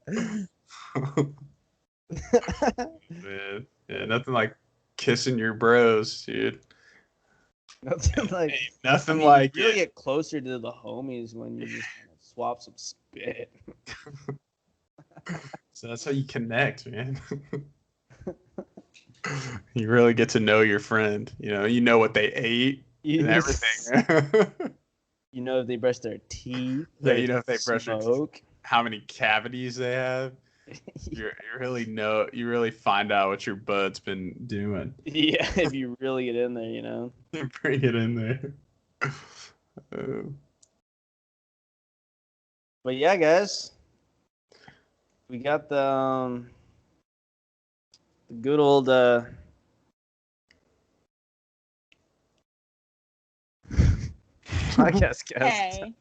Man, yeah, nothing like kissing your bros, dude. Nothing like you really get closer to the homies when you just kind of swap some spit. So that's how you connect, man. You really get to know your friend. You know what they ate and everything. You know if they brush their teeth. Yeah, you know if they brush their teeth. How many cavities they have. You really find out what your bud's been doing. Yeah, if you really get in there, Bring it in there. But yeah, guys, we got the good old podcast guest. Hey.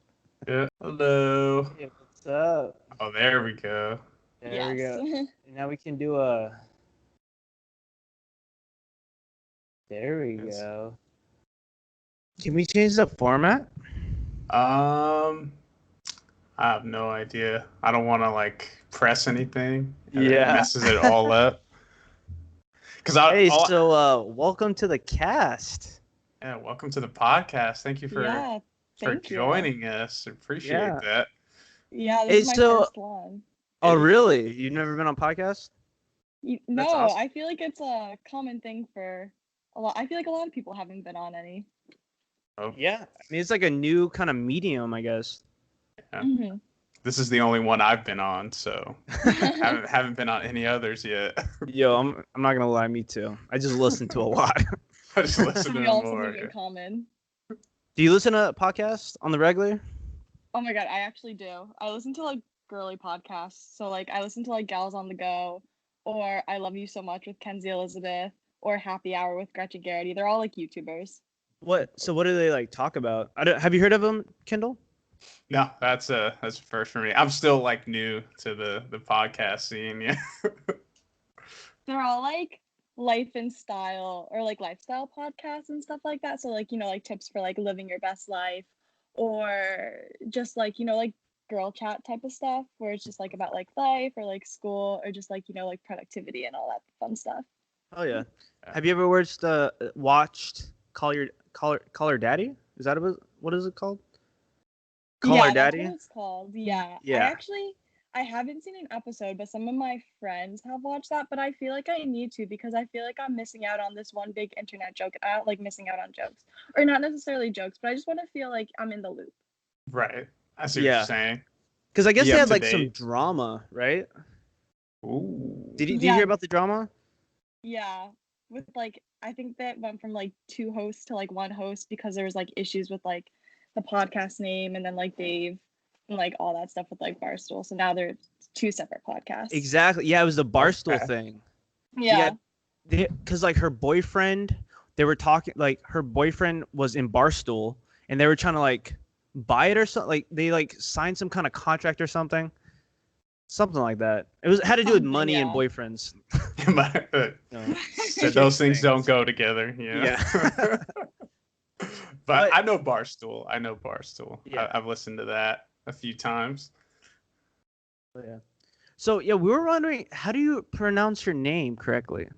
Yeah. Hello. Hey, what's up? Oh, there we go. There we go. Now we can do There we go. Can we change the format? I have no idea. I don't want to like press anything. And it messes it all up. Welcome to the cast. Yeah, welcome to the podcast. Thank you for joining us. Appreciate that. Yeah, this is my first one. Oh, really? You've never been on podcast? No, awesome. I feel like it's a common thing for a lot. I feel like a lot of people haven't been on any. Oh. Yeah. I mean, it's like a new kind of medium, I guess. Yeah. Mm-hmm. This is the only one I've been on, so I haven't been on any others yet. Yo, I'm not gonna lie, me too. I just listen to a lot. I just listen to more. Something in common. Do you listen to podcasts on the regular? Oh my god, I actually do. I listen to like girly podcasts. So like I listen to like Gals on the Go, or I Love You So Much with Kenzie Elizabeth, or Happy Hour with Gretchen Garrity. They're all like YouTubers. What do they like talk about? Have you heard of them, Kendall? No, that's a first for me. I'm still like new to the podcast scene. Yeah. They're all like life and style or like lifestyle podcasts and stuff like that. So like, like tips for like living your best life, or just like, like girl chat type of stuff where it's just like about like life or like school or just like, like productivity and all that fun stuff. Oh yeah. Have you ever watched Call Her Daddy? Is that what is it called? Call Her Daddy? That's what it's called. Yeah. I haven't seen an episode, but some of my friends have watched that, but I feel like I need to because I feel like I'm missing out on this one big internet joke. I don't like missing out on jokes. Or not necessarily jokes, but I just want to feel like I'm in the loop. Right. I see what you're saying. Because I guess they had like some drama, right? Ooh. Did you hear about the drama? Yeah. With like, I think that went from like 2 hosts to like 1 host because there was like issues with like the podcast name and then like Dave and like all that stuff with like Barstool. So now they're 2 separate podcasts. Exactly. Yeah, it was the Barstool thing. Yeah. Because like her boyfriend, they were talking like her boyfriend was in Barstool and they were trying to like buy it or something. Like they like signed some kind of contract or something. Something like that. It had to do with money and boyfriends. So those things don't go together. Yeah. But I know Barstool. Yeah. I've listened to that a few times. Yeah. So yeah, we were wondering, how do you pronounce your name correctly?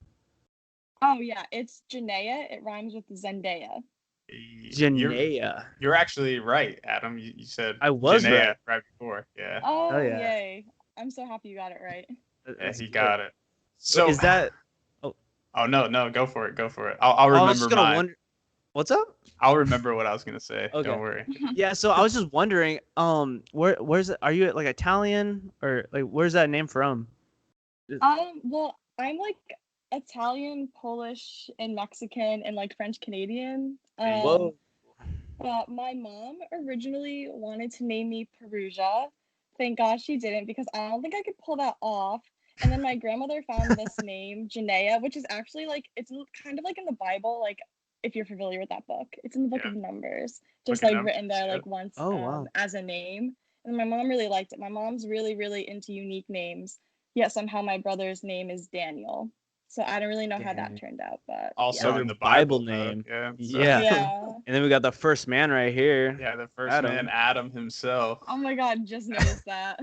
Oh yeah, it's Janaia. It rhymes with Zendaya. You're Janaia. you're actually right, Adam. You said I was Janaea right. before. Yeah. Oh Oh yeah. yay! I'm so happy you got it right. Yeah, That's he good. got it. So So is that? Oh, Oh no, go for it. Go for it. I'll I was remember just gonna mine. wonder. What's up? I'll remember what I was gonna say. Okay. Don't worry. Yeah. So I was just wondering, where's it? Are you like Italian or like where's that name from? Well, I'm like Italian, Polish, and Mexican, and like French Canadian. Whoa. But my mom originally wanted to name me Perugia. Thank God she didn't, because I don't think I could pull that off. And then my grandmother found this name, Janaea, which is actually like, it's kind of like in the Bible, like if you're familiar with that book. It's in the book Yeah. of Numbers, Book just of like written Numbers, there yeah. like once Oh wow. as a name. And my mom really liked it. My mom's really, really into unique names. Yet somehow my brother's name is Daniel. So I don't really know how that Dang. turned out, but Also yeah. Another in the Bible Bible, though. name. Yeah. so- Yeah. Yeah. And then we got the first man right here. Yeah, the first Adam. man, Adam himself. Oh my God, just noticed that.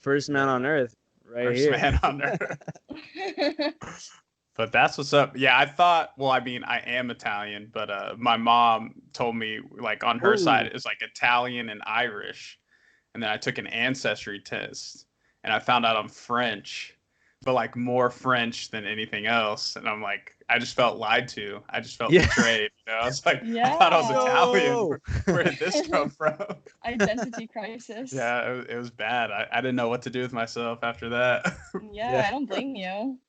First man on earth, right First here. man on earth. But that's what's up. Yeah, I thought. Well, I mean, I am Italian, but my mom told me like on her side Ooh. it's like Italian and Irish, and then I took an ancestry test, and I found out I'm French, but like more French than anything else. And I'm like, I just felt lied to. I just felt Yeah. betrayed. I was like, I thought I was Yeah. Italian. No. Where did this come from? Identity crisis. Yeah, it was bad. I didn't know what to do with myself after that. Yeah, Yeah. I don't blame you.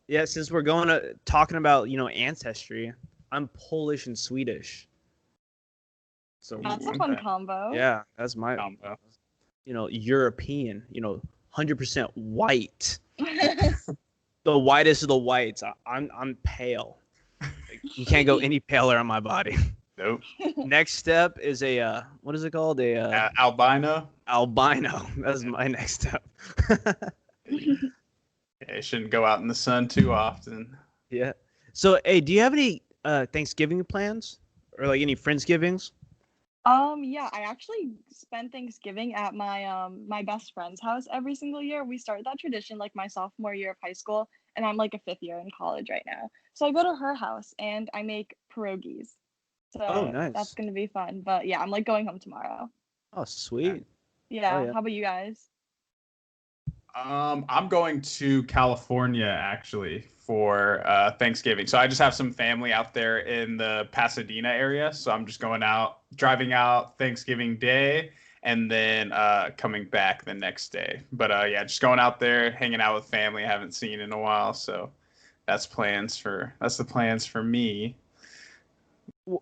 Yeah, since we're going to talking about, ancestry, I'm Polish and Swedish. So That's a Okay. fun combo. yeah, that's my Combo. European, 100% white. The whitest of the whites. I'm pale. Like, you can't go any paler on my body. Nope. Next step is a what is it called? Albino. Albino. That's my next step. Yeah, you shouldn't go out in the sun too often. Yeah. So, hey, do you have any Thanksgiving plans or like any Friendsgivings? Yeah, I actually spend Thanksgiving at my best friend's house every single year. We started that tradition like my sophomore year of high school, and I'm like a fifth year in college right now. So I go to her house and I make pierogies. So Oh, nice. that's gonna be fun. But yeah, I'm like going home tomorrow. Oh, sweet. Yeah. yeah. How about you guys? I'm going to California actually for Thanksgiving. So I just have some family out there in the Pasadena area. So I'm just driving out Thanksgiving Day, and then coming back the next day. But yeah, just going out there, hanging out with family I haven't seen in a while. So that's the plans for me.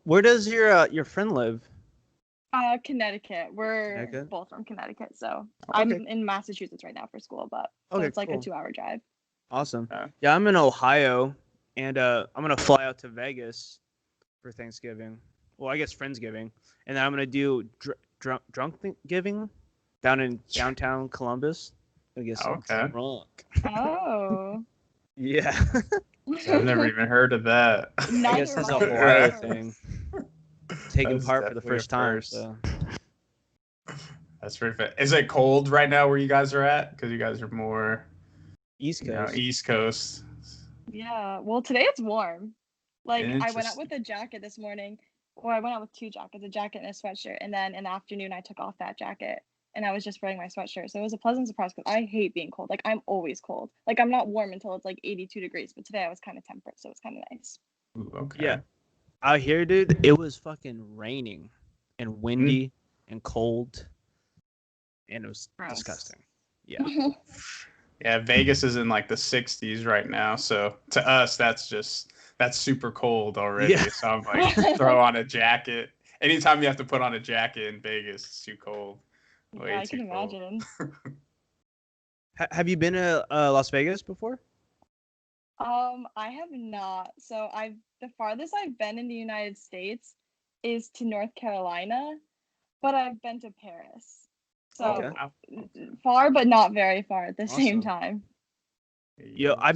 Where does your friend live? Connecticut. We're Connecticut? both from Connecticut, so Okay. I'm in Massachusetts right now for school, but so Okay, it's like a cool. 2-hour drive. Awesome. Yeah. Yeah, I'm in Ohio, and I'm gonna fly out to Vegas for Thanksgiving. Well, I guess Friendsgiving, and then I'm gonna do drunk giving down in downtown Columbus. I guess Okay. drunk. Oh. Yeah. I've never even heard of that. I Neither guess it's a of us. Ohio thing. Taking That's part for the definitely a first time. first. So. That's pretty fit. Is it cold right now where you guys are at? Because you guys are more East Coast. East Coast. Yeah. Well, today it's warm. Like I went out Interesting. with a jacket this morning. Or I went out with 2 jackets, a jacket and a sweatshirt, and then in the afternoon I took off that jacket and I was just wearing my sweatshirt. So it was a pleasant surprise because I hate being cold. Like I'm always cold. Like I'm not warm until it's like 82 degrees, but today I was kind of temperate, so it's kind of nice. Ooh, okay. Yeah. Out here, dude, it was fucking raining and windy and cold, and it was Gross. disgusting. Yeah. Yeah, Vegas is in like the 60s right now. So to us, that's super cold already. Yeah. So I'm like, throw on a jacket. Anytime you have to put on a jacket in Vegas, it's too cold. Way Yeah, I too can cold. imagine. Have you been to Las Vegas before? I have not. So the farthest I've been in the United States is to North Carolina, but I've been to Paris. So Okay. wow. far, but not very far at the same Awesome. time. Yo, I've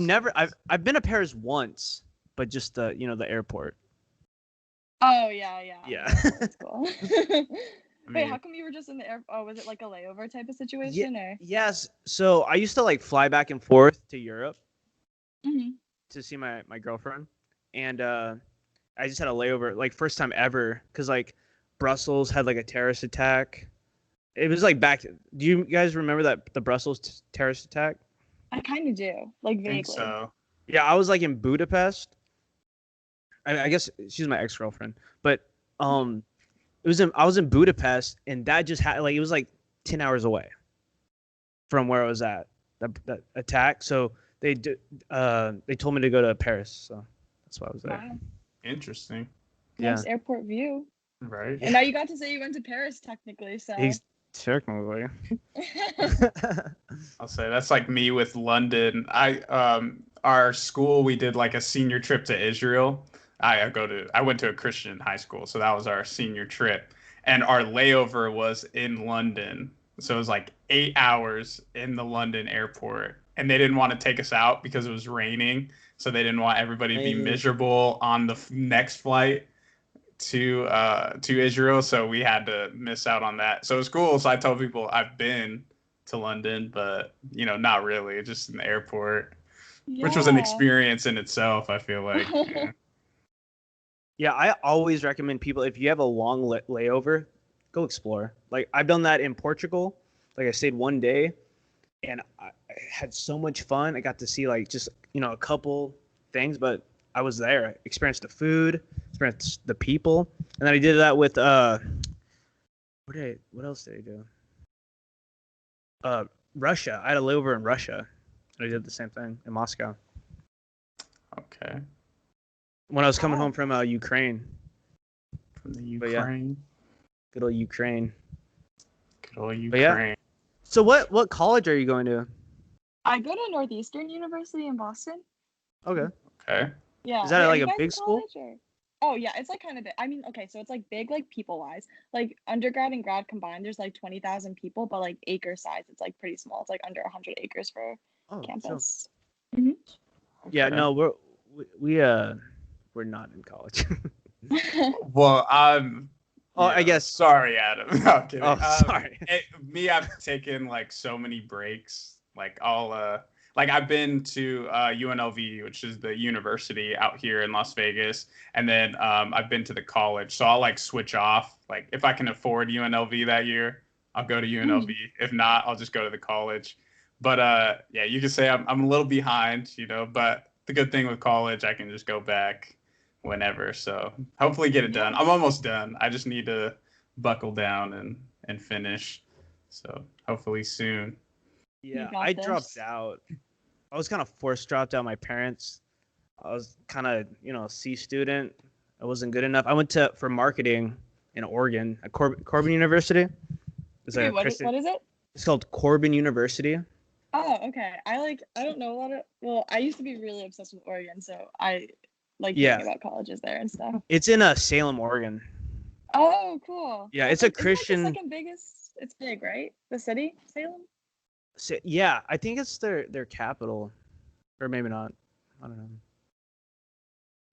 been to Paris once, but just the airport. Oh yeah. Yeah. That's cool. I Wait, mean, how come you were just in the air? Oh, was it like a layover type of situation or? Yes. So I used to like fly back and forth to Europe Mhm. to see my girlfriend, and I just had a layover, like first time ever, because like Brussels had like a terrorist attack. It was like back. Do you guys remember that the Brussels terrorist attack? I kind of do, like I think vaguely. so. Yeah, I was like in Budapest. I guess she's my ex girlfriend, but I was in Budapest, and that just had like it was like 10 hours away from where I was at that attack. So they told me to go to Paris, so that's why I was there. Wow, Interesting. Yeah. nice airport view. Right. And now you got to say you went to Paris technically, so. Technically. I'll say that's like me with London. Our school, we did like a senior trip to Israel. I went to a Christian high school, so that was our senior trip. And our layover was in London. So it was like 8 hours in the London airport. And they didn't want to take us out because it was raining. So they didn't want everybody to be miserable on the next flight to Israel, so we had to miss out on that. So it was cool. So I told people I've been to London, but not really, just in the airport, which was an Yeah. experience in itself. I feel like. Yeah. Yeah, I always recommend people, if you have a long layover, go explore. Like I've done that in Portugal. Like I stayed one day, and I had so much fun. I got to see like just a couple things, but I was there, experienced the food, experienced the people, and then I did that with what else did I do? Russia. I had a layover in Russia. And I did the same thing in Moscow Okay. when I was coming home from Ukraine. From the But yeah. Ukraine. Good old Ukraine. Good old But yeah. Ukraine. So what college are you going to? I go to Northeastern University in Boston. Okay. Okay. Yeah. Is that Wait, like are a you guys big in school? college, or? Oh yeah, it's like kind of big. I mean, okay, so it's like big, like people wise. Like undergrad and grad combined, there's like 20,000 people, but like acre size, it's like pretty small. It's like under 100 acres for Oh, so campus. yeah, Okay. no, we're not in college. Well, I'm. Oh, I guess. Sorry, Adam. No, I'm kidding. Oh, sorry. I've taken like so many breaks. Like I've been to UNLV, which is the university out here in Las Vegas, and then I've been to the college. So I'll like switch off. Like if I can afford UNLV that year, I'll go to UNLV. If not, I'll just go to the college. But yeah, you can say I'm a little behind, but the good thing with college, I can just go back whenever. So hopefully get it done. I'm almost done. I just need to buckle down and finish. So hopefully soon. Yeah, got I this. dropped out. I was kind of forced dropped out. My parents. I was kind of a C student. I wasn't good enough. I went for marketing in Oregon at Corbin University. It's Wait, a what is it? It's called Corbin University. Oh, okay. I don't know a lot of. Well, I used to be really obsessed with Oregon, so I like hearing about colleges there and stuff. It's in Salem, Oregon. Oh, cool. Yeah, That's it's a like, Christian. Isn't that the second biggest? It's big, right? The city, Salem. Yeah, I think it's their capital, or maybe not. I don't know.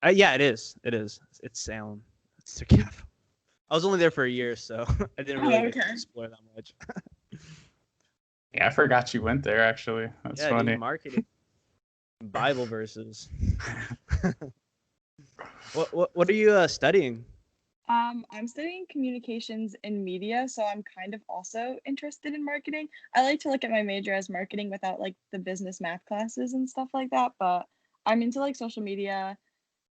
Yeah, it is. It is. It's Salem. It's their capital. I was only there for a year, so I didn't really get to explore that much. Yeah, I forgot you went there. Actually, that's funny. Dude, marketing, Bible verses. What are you studying? I'm studying communications and media, so I'm kind of also interested in marketing. I like to look at my major as marketing without like the business math classes and stuff like that, but I'm into like social media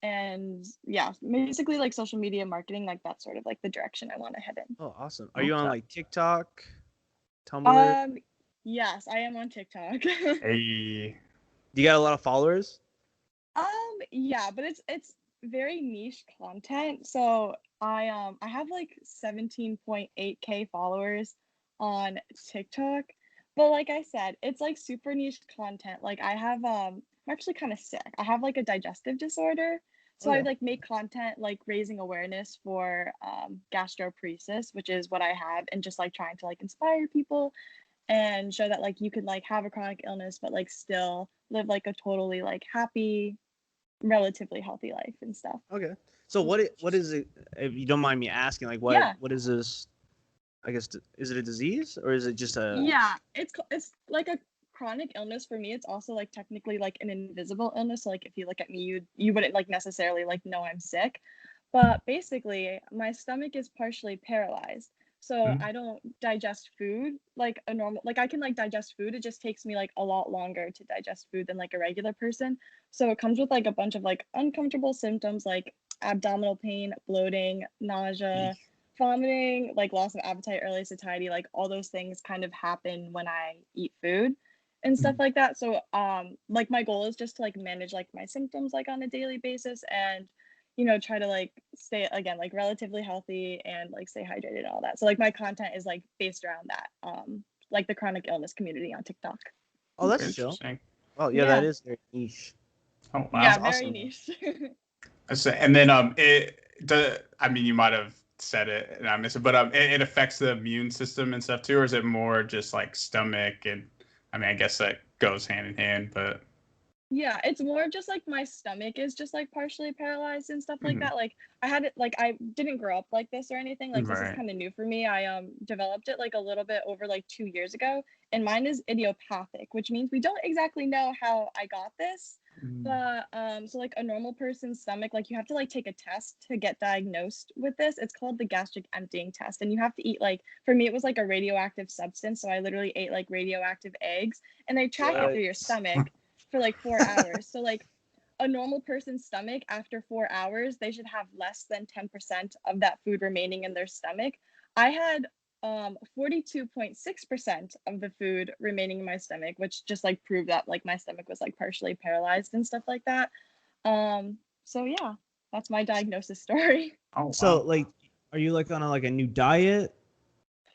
and yeah, basically like social media marketing, like that's sort of like the direction I want to head in. Oh, awesome. Are you on like TikTok, Tumblr? Yes, I am on TikTok. Hey. Do you got a lot of followers? Yeah, but it's very niche content. So I have like 17.8K followers on TikTok. But like I said, it's like super niche content. Like I'm actually kind of sick. I have like a digestive disorder. So I like make content like raising awareness for gastroparesis, which is what I have, and just like trying to like inspire people and show that like you could like have a chronic illness but like still live like a totally like happy, relatively healthy life and stuff. Okay. So what is it, if you don't mind me asking, like what is this I guess is it a disease or is it just a? Yeah, it's like a chronic illness. For me, it's also like technically like an invisible illness. So, like if you look at me, you wouldn't like necessarily like know I'm sick. But basically, my stomach is partially paralyzed. So Mm. I don't digest food like a normal, like I can like digest food. It just takes me like a lot longer to digest food than like a regular person. So it comes with like a bunch of like uncomfortable symptoms like abdominal pain, bloating, nausea, vomiting, like loss of appetite, early satiety, like all those things kind of happen when I eat food and stuff like that. So like my goal is just to like manage like my symptoms like on a daily basis and try to like stay again like relatively healthy and like stay hydrated and all that. So like my content is like based around that like the chronic illness community on TikTok. Oh, that's chill. Interesting. Oh yeah, that is very niche. Oh wow. Yeah, That's very awesome. niche. And then I mean, you might have said it and I missed it, but it affects the immune system and stuff too, or is it more just like stomach? And I mean, I guess that goes hand in hand, but Yeah, it's more just like my stomach is just like partially paralyzed and stuff like Mhm. that. Like I had it like I didn't grow up like this or anything. Like this is Right. kind of new for me. I developed it like a little bit over like 2 years ago, and mine is idiopathic, which means we don't exactly know how I got this. But so like a normal person's stomach, like you have to like take a test to get diagnosed with this. It's called the gastric emptying test, and you have to eat like for me it was like a radioactive substance, so I literally ate like radioactive eggs, and they track it through your stomach for like 4 hours. So like a normal person's stomach after 4 hours, they should have less than 10% of that food remaining in their stomach. I had 42.6% of the food remaining in my stomach, which just like proved that like my stomach was like partially paralyzed and stuff like that. So yeah, that's my diagnosis story. Oh So wow. like, are you like on a new diet?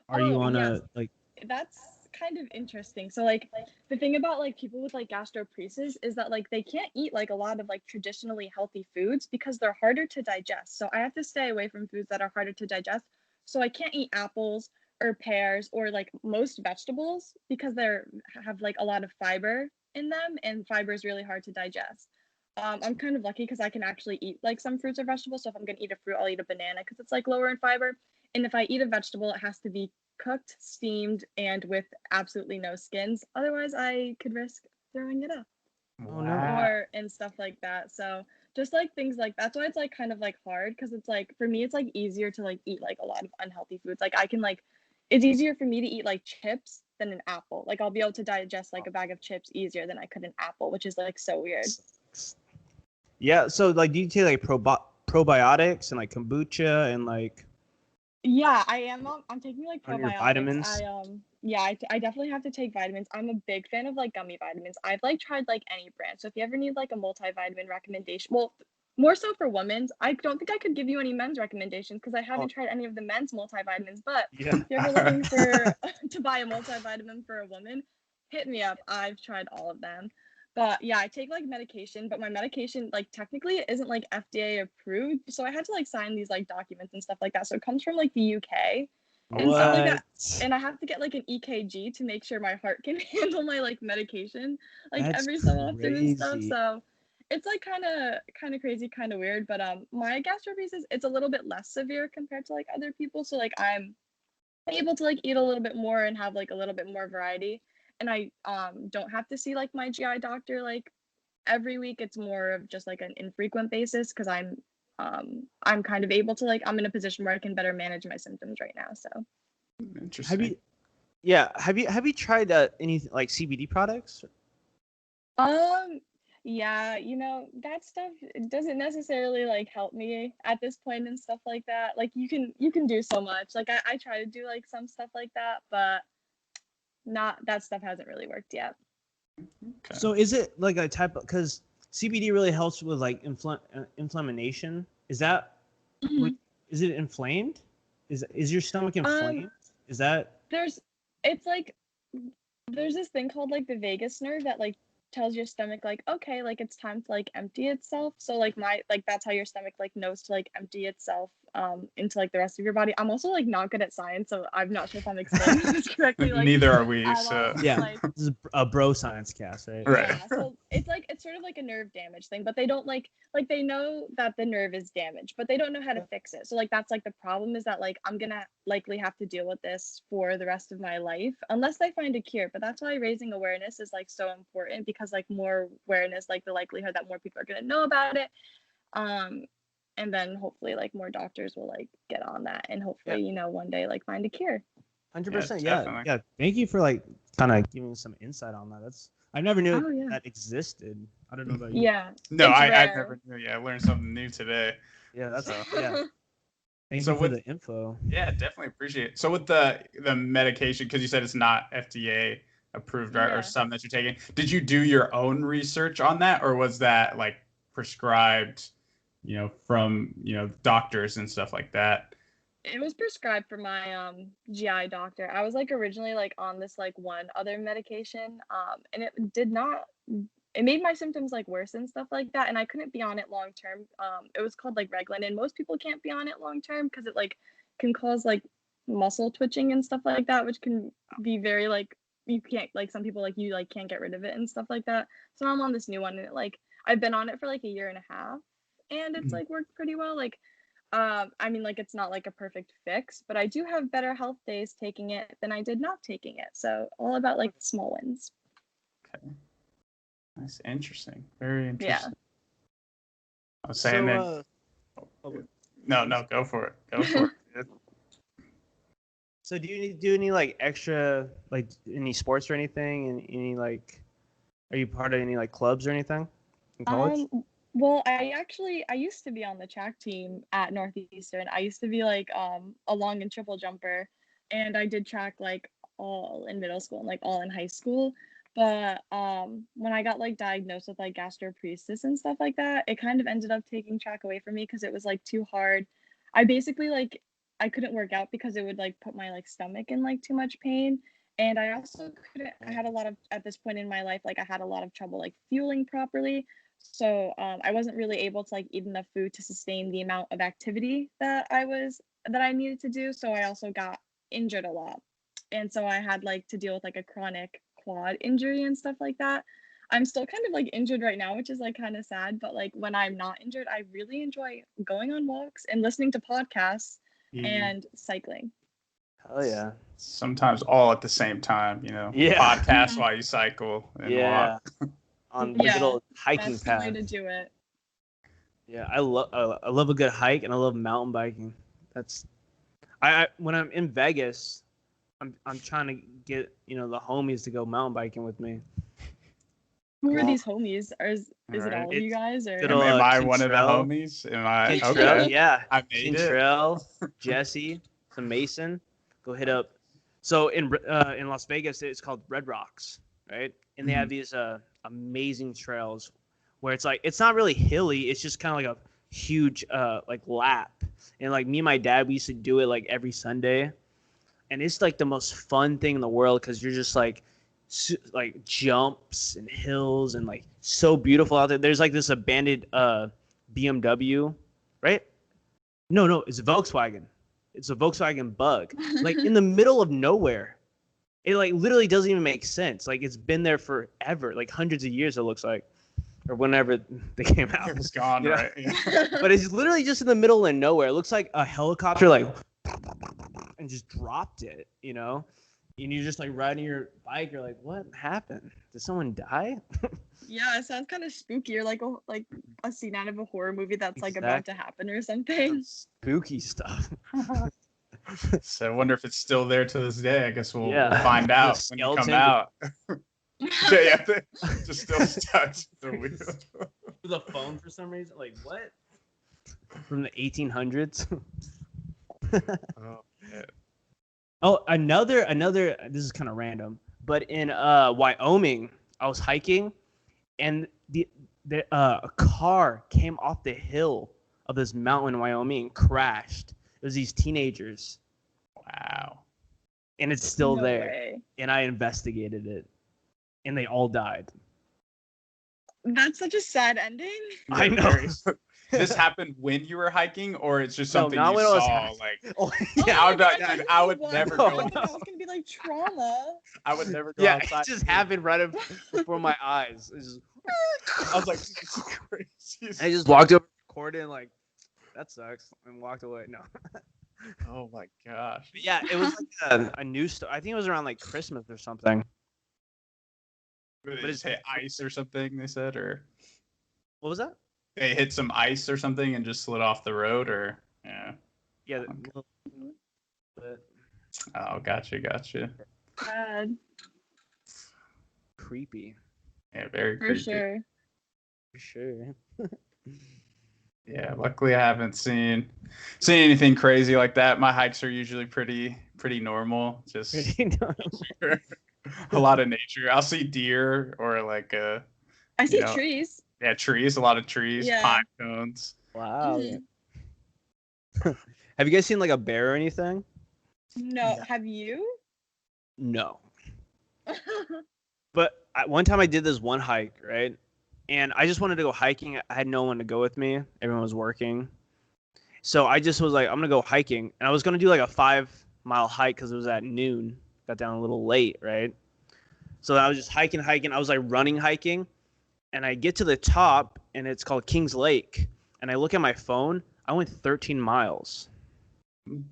Are you Oh on yes, a like? that's kind of interesting. So like the thing about like people with like gastroparesis is that like they can't eat like a lot of like traditionally healthy foods because they're harder to digest. So I have to stay away from foods that are harder to digest. So I can't eat apples or pears or like most vegetables because they're have like a lot of fiber in them and fiber is really hard to digest. I'm kind of lucky because I can actually eat like some fruits or vegetables. So if I'm gonna eat a fruit, I'll eat a banana because it's like lower in fiber. And if I eat a vegetable, it has to be cooked, steamed, and with absolutely no skins. Otherwise, I could risk throwing it up Oh no. or and stuff like that. So just like things like that's why it's like kind of like hard because it's like for me it's like easier to like eat like a lot of unhealthy foods. Like I can like it's easier for me to eat like chips than an apple. Like I'll be able to digest like a bag of chips easier than I could an apple, which is like so weird. Yeah. So like, do you take like probiotics and like kombucha and like Yeah, I am. I'm taking like on your probiotics. vitamins? Yeah, I definitely have to take vitamins. I'm a big fan of like gummy vitamins. I've like tried like any brand. So if you ever need like a multivitamin recommendation, well, more so for women's. I don't think I could give you any men's recommendations because I haven't tried any of the men's multivitamins. But Yeah. if you're ever looking for to buy a multivitamin for a woman, hit me up. I've tried all of them. But yeah, I take like medication, but my medication like technically it isn't like FDA approved. So I had to like sign these like documents and stuff like that. So it comes from like the UK and stuff like that. What? And I have to get like an EKG to make sure my heart can handle my like medication like That's every so often and stuff. crazy. So it's like kind of crazy, kind of weird. But my gastroparesis it's a little bit less severe compared to like other people. So like I'm able to like eat a little bit more and have like a little bit more variety. And I don't have to see like my GI doctor like every week. It's more of just like an infrequent basis because I'm kind of able to like I'm in a position where I can better manage my symptoms right now. So Interesting. Have you? Yeah. Have you tried any like CBD products? yeah, that stuff it doesn't necessarily like help me at this point and stuff like that. Like you can do so much. Like I try to do like some stuff like that, but not that stuff hasn't really worked yet. Okay. So is it like a type of because CBD really helps with like inflammation? Is that Mhm. is it inflamed? Is your stomach inflamed? Is that There's it's like there's this thing called like the vagus nerve that like tells your stomach like okay like it's time to like empty itself. So like my like that's how your stomach like knows to like empty itself into like the rest of your body. I'm also like not good at science, so I'm not sure if I'm explaining this correctly. Like, Neither are we. at So all. Yeah, Like, this is a bro science cast, right? Right. yeah, so it's sort of like a nerve damage thing, but they don't like they know that the nerve is damaged, but they don't know how to fix it. So like that's like the problem, is that like I'm gonna likely have to deal with this for the rest of my life unless they find a cure. But that's why raising awareness is like so important, because like more awareness, like the likelihood that more people are gonna know about it. And then hopefully like more doctors will like get on that, and hopefully, you know, one day like find a cure. 100%. Yeah, Yeah, definitely. yeah. Thank you for like kind of giving some insight on that. I never knew Oh, yeah. that existed. I don't know about you. Yeah. No, It's I rare. never knew. Yeah, I learned something new today. Yeah, that's So- yeah. Thank So you for with- the info. Yeah, definitely appreciate it. So with the medication, because you said it's not FDA approved, right, Yeah. or some that you're taking, did you do your own research on that, or was that like prescribed, you know, from, you know, doctors and stuff like that? It was prescribed for my GI doctor. I was like originally like on this like one other medication, and it made my symptoms like worse and stuff like that, and I couldn't be on it long term. It was called like Reglan, and most people can't be on it long term because it like can cause like muscle twitching and stuff like that, which can be very like, you can't, like some people like you like can't get rid of it and stuff like that. So I'm on this new one, and it like I've been on it for like a year and a half, and it's Mhm. like worked pretty well. Like I mean, like it's not like a perfect fix, but I do have better health days taking it than I did not taking it. So all about like the small wins. Okay. That's interesting. Very Yeah. interesting. I was saying that. No, go for it. Go for it. So do you do any like extra, like any sports or anything, and any like, are you part of any like clubs or anything in college? Well, I used to be on the track team at Northeastern. I used to be like a long and triple jumper, and I did track like all in middle school and like all in high school. But when I got like diagnosed with like gastroparesis and stuff like that, it kind of ended up taking track away from me because it was like too hard. I basically like I couldn't work out because it would like put my like stomach in like too much pain. And I also couldn't, I had a lot of, at this point in my life, like I had a lot of trouble like fueling properly. So I wasn't really able to like eat enough food to sustain the amount of activity that I needed to do. So I also got injured a lot. And so I had like to deal with like a chronic quad injury and stuff like that. I'm still kind of like injured right now, which is like kind of sad. But like when I'm not injured, I really enjoy going on walks and listening to podcasts and cycling. Oh yeah. Sometimes all at the same time, you know. Yeah. Podcast Mhm. while you cycle and Yeah. walk. On the Yeah, little hiking That's path. the way to do it. Yeah, I love a good hike, and I love mountain biking. That's I when I'm in Vegas, I'm trying to get, you know, the homies to go mountain biking with me. Who are Well, these homies? Or is it Alright. all of you It's guys? Or good Am, old- am I one of the Kentrell. homies? Am I Kentrell, okay? yeah. I made it. Kentrell, Jesse, some Mason. Go hit up. So in Las Vegas, it's called Red Rocks, right? And they have these amazing trails where it's like, it's not really hilly. It's just kind of like a huge like lap. And like me and my dad, we used to do it like every Sunday. And it's like the most fun thing in the world because you're just like jumps and hills and like so beautiful out there. There's like this abandoned BMW, right? No, it's a Volkswagen. It's a Volkswagen Bug, like in the middle of nowhere. It like literally doesn't even make sense. Like it's been there forever, like hundreds of years. It looks like, or whenever they came out. It was gone, Yeah. right? Yeah. But it's literally just in the middle of nowhere. It looks like a helicopter, like, and just dropped it, you know. And you're just like riding your bike. You're like, what happened? Did someone die? Yeah, it sounds kind of spooky, or like a scene out of a horror movie that's like about to happen or something. Spooky stuff. So I wonder if it's still there to this day. I guess we'll Yeah. find The out when you come skeleton- out. Yeah, just still stuck to the wheel. The phone for some reason. Like what? From the 1800s. Oh, yeah. Oh, another. This is kind of random, but in Wyoming, I was hiking, and a car came off the hill of this mountain in Wyoming and crashed. It was these teenagers, Wow. and it's still No there. way. And I investigated it, and they all died. That's such a sad ending. I know. Very- this happened when you were hiking, or it's just No, something not you when I was saw? hiking. Like, Oh, Oh yeah. I would, my God, dude, you I would what? never No, go. I thought that was gonna be like trauma. I would never go Yeah, outside. it just happened right before my eyes. It's just, I was like, this is crazy. I just walked over, recorded, and like, that sucks, and walked away. No. Oh my gosh. But yeah, it was like a new I think it was around like Christmas or something. But they But just hit ice or something, they said, or What was that? they hit some ice or something and just slid off the road, or yeah. Yeah. Okay. But Oh, gotcha. Bad. creepy. Yeah, very For creepy. sure. For sure. Yeah, luckily I haven't seen anything crazy like that. My hikes are usually pretty normal. Just Pretty normal. a lot of nature. I'll see deer or like I see know, trees. yeah, trees, a lot of trees, Yeah. pine cones. Wow. Mhm. Have you guys seen like a bear or anything? No, have you? No. But one time I did this one hike, right? And I just wanted to go hiking. I had no one to go with me. Everyone was working. So I just was like, I'm going to go hiking. And I was going to do like a 5-mile hike because it was at noon. Got down a little late, right? So I was just hiking. I was like running, hiking. And I get to the top, and it's called Kings Lake. And I look at my phone. I went 13 miles. And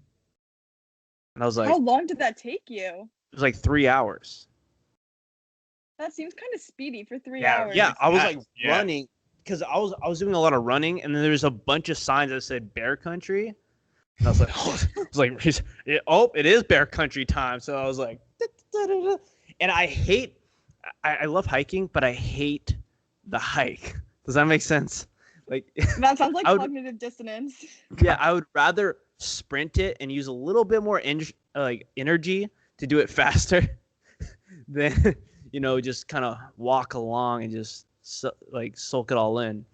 I was like, How long did that take you? it was like 3 hours. That seems kind of speedy for 3 Yeah, hours. Yeah, I was like Yeah. running because I was doing a lot of running, and then there's a bunch of signs that said bear country, and I was like, it is bear country time. So I was like, and I love hiking, but I hate the hike. Does that make sense? Like, That sounds like I would- cognitive dissonance. yeah, I would rather sprint it and use a little bit more energy to do it faster than just kind of walk along and just soak it all in.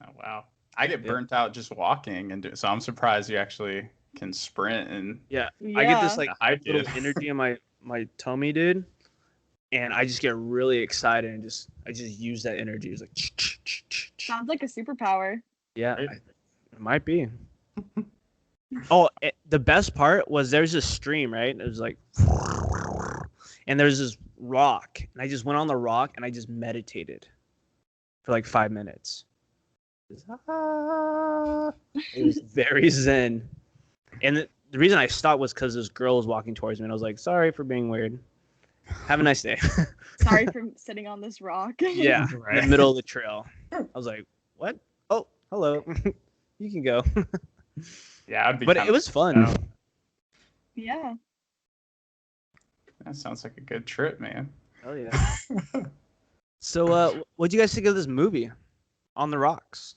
Oh wow. I get burnt out just walking, and so I'm surprised you actually can sprint and Yeah, Yeah. I get this like hike little it. energy in my tummy, dude, and I just get really excited and I just use that energy. It's like, Sounds like a superpower. yeah, Right. it might be. Oh, the best part was there's this stream, right? It was like, and there's this rock, and I just went on the rock and I just meditated for like 5 minutes. It was very zen. And the reason I stopped was because this girl was walking towards me, and I was like, sorry for being weird. Have a nice day. Sorry for sitting on this rock. Yeah, in Right. the middle of the trail. I was like, what? Oh, hello. You can go. Yeah, I'd be But kinda it was fun. burnt out. Yeah. That sounds like a good trip, man. Oh, yeah. So, what'd you guys think of this movie, On the Rocks?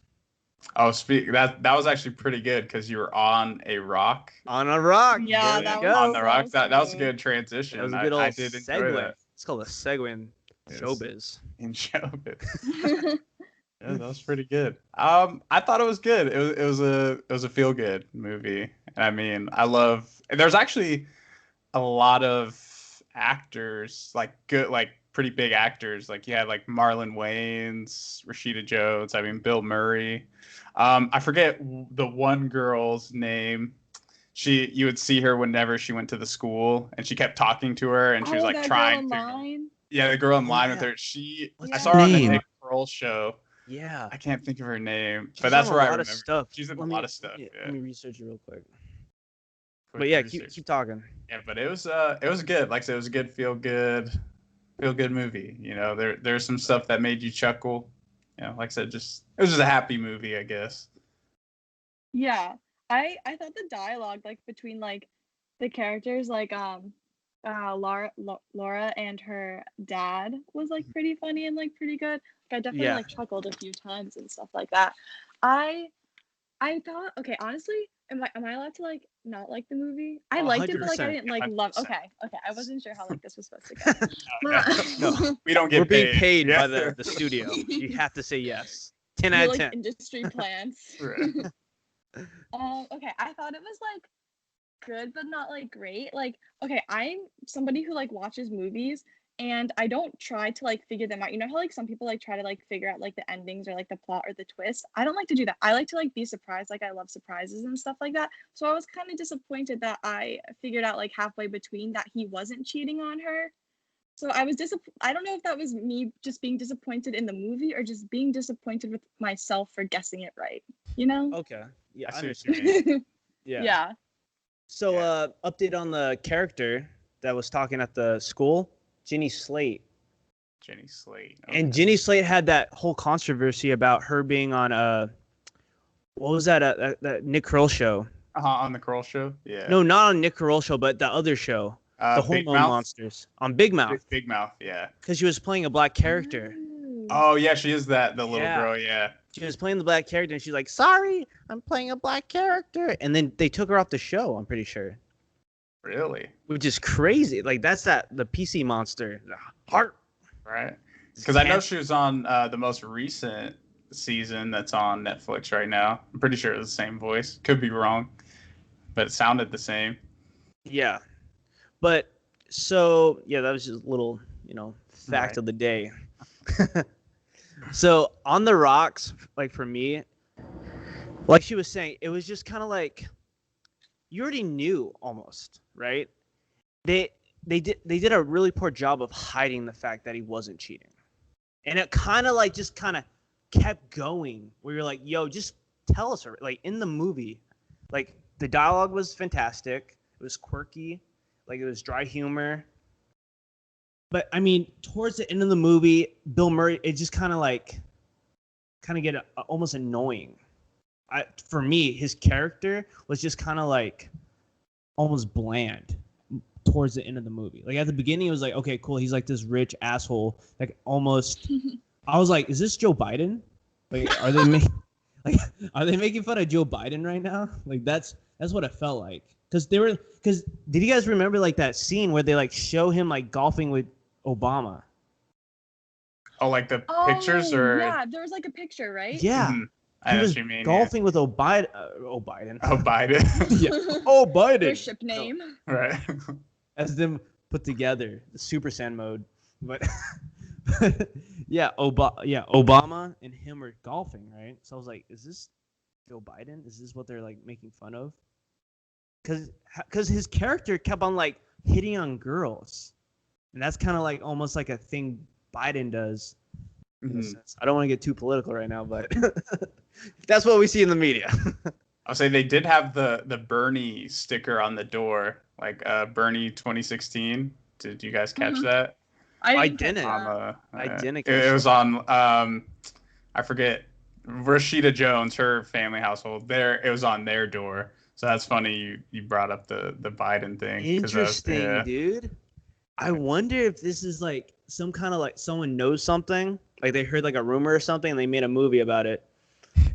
Oh, that was actually pretty good because you were on a rock. On a rock. Yeah, There that you was go. On the so rocks. That was a smooth. good transition. That was a good old I did enjoy segue. that It's called a segue in Yes. showbiz. in showbiz. Yeah, that was pretty good. I thought it was good. It was a feel good movie. I mean, there's actually a lot of actors, like good, like pretty big actors. Like you had like Marlon Wayans, Rashida Jones. I mean, Bill Murray. I forget the one girl's name. You would see her whenever she went to the school, and she kept talking to her, and she was like that trying girl to. online? Yeah, the girl in Oh, line with yeah. her. What's I her saw her on the name? Nick Kroll show. Yeah. I can't think of her name, She's but that's on where a I lot remember. of stuff. She's in Let a me- lot of stuff. Let Yeah. me research it real quick. Quick But yeah, research. keep talking. Yeah, but it was good. Like I said, it was a good feel good movie. You know, there's some stuff that made you chuckle. You know, like I said, it was just a happy movie, I guess. Yeah. I thought the dialogue like between like the characters like Laura and her dad was like pretty funny and like pretty good. Like I definitely Yeah. like chuckled a few times and stuff like that. I thought, okay, honestly, am I allowed to like not like the movie? I liked it, but like I 100%. didn't like 100%. love. Okay, I wasn't sure how like this was supposed to go. No. We don't get We're being paid Yeah. by the studio. You have to say yes. 10 We're, out of like 10. industry plants. Right. Okay, I thought it was like good, but not like great. Like, okay, I'm somebody who like watches movies and I don't try to like figure them out. You know how like some people like try to like figure out like the endings or like the plot or the twist? I don't like to do that. I like to like be surprised. Like I love surprises and stuff like that. So I was kind of disappointed that I figured out like halfway between that he wasn't cheating on her. So I was I don't know if that was me just being disappointed in the movie or just being disappointed with myself for guessing it right. You know? Okay. Yeah, I I see what understand. you mean. Yeah. Yeah. So, Yeah. update on the character that was talking at the school, Ginny Slate. Jenny Slate. And Ginny Slate had that whole controversy about her being on what was that that Nick Kroll show? On the Kroll show. Yeah. No, not on Nick Kroll show, but the other show, the Big Hormone Mouth. Monsters on Big Mouth, Big Mouth. Yeah. because she was playing a black character. Oh yeah, she is the little Yeah. girl. Yeah. She was playing the black character, and she's like, "Sorry, I'm playing a black character," and then they took her off the show. I'm pretty sure, Really. which is crazy. Like that's the PC monster, the heart. Right. Because I know she was on the most recent season that's on Netflix right now. I'm pretty sure it was the same voice. Could be wrong, but it sounded the same. Yeah, but so yeah, that was just a little fact Right. of the day. So on the rocks, like for me, like she was saying, it was just kind of like you already knew almost, right? They did a really poor job of hiding the fact that he wasn't cheating, and it kind of like just kind of kept going. Where you're like, yo, just tell us, like in the movie, like the dialogue was fantastic. It was quirky, like it was dry humor. But I mean, towards the end of the movie, Bill Murray, it just kind of get almost annoying. For me, his character was just kind of like almost bland towards the end of the movie. Like at the beginning, it was like, okay, cool. He's like this rich asshole. Like almost, I was like, is this Joe Biden? Like, are they making fun of Joe Biden right now? Like that's what it felt like. Because did you guys remember like that scene where they like show him like golfing with Obama? Oh, like the pictures or? Yeah, there was like a picture, right? Yeah. Mhm. I He know was what you mean. golfing with Biden. Yeah. Oh, Biden. Yeah. Oh, Biden. Their ship name. Right. As them put together, the Super Saiyan mode. But yeah, Obama and him were golfing, right? So I was like, is this Joe Biden? Is this what they're like making fun of? Because his character kept on like hitting on girls, and that's kind of like almost like a thing Biden does. Mhm. I don't want to get too political right now, but that's what we see in the media. I'll say they did have the Bernie sticker on the door, like Bernie 2016. Did you guys catch Mhm. that? I catch didn't. that. I didn't. It was on. I forget. Rashida Jones, her family household. It was on their door. So that's funny. You brought up the Biden thing. Interesting, dude. I wonder if this is like some kind of like someone knows something, like they heard like a rumor or something, and they made a movie about it.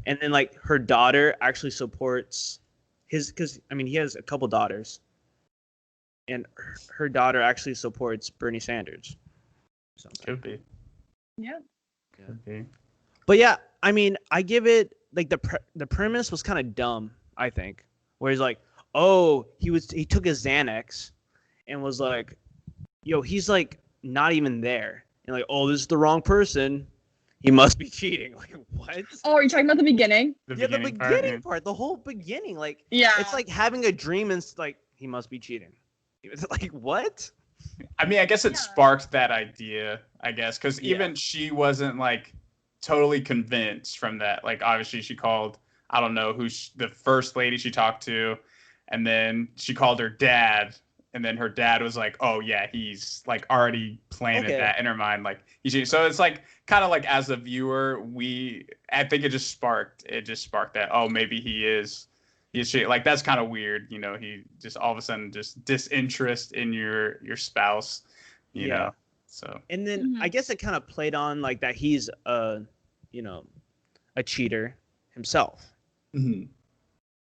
And then like her daughter actually supports his, because I mean he has a couple daughters, and her daughter actually supports Bernie Sanders. Could be. Yeah. Could be. But yeah, I mean, I give it like the premise was kind of dumb, I think. Where he's like, oh, he took his Xanax, and was like, yo, he's like not even there, and like, oh, this is the wrong person. He must be cheating. Like what? Oh, are you talking about the beginning? The beginning part, the whole beginning, like Yeah. it's like having a dream and it's like he must be cheating. It's like what? I mean, I guess it sparked that idea, I guess, because even she wasn't like totally convinced from that. Like, obviously, she called, I don't know the first lady she talked to, and then she called her dad, and then her dad was like, oh, yeah, he's like already planted that in her mind. Like, so it's like kind of like as a viewer, I think it just sparked that, oh, maybe he's like, that's kind of weird, he just all of a sudden just disinterest in your spouse, you know. So and then I guess it kind of played on like that he's a cheater himself. Mm-hmm.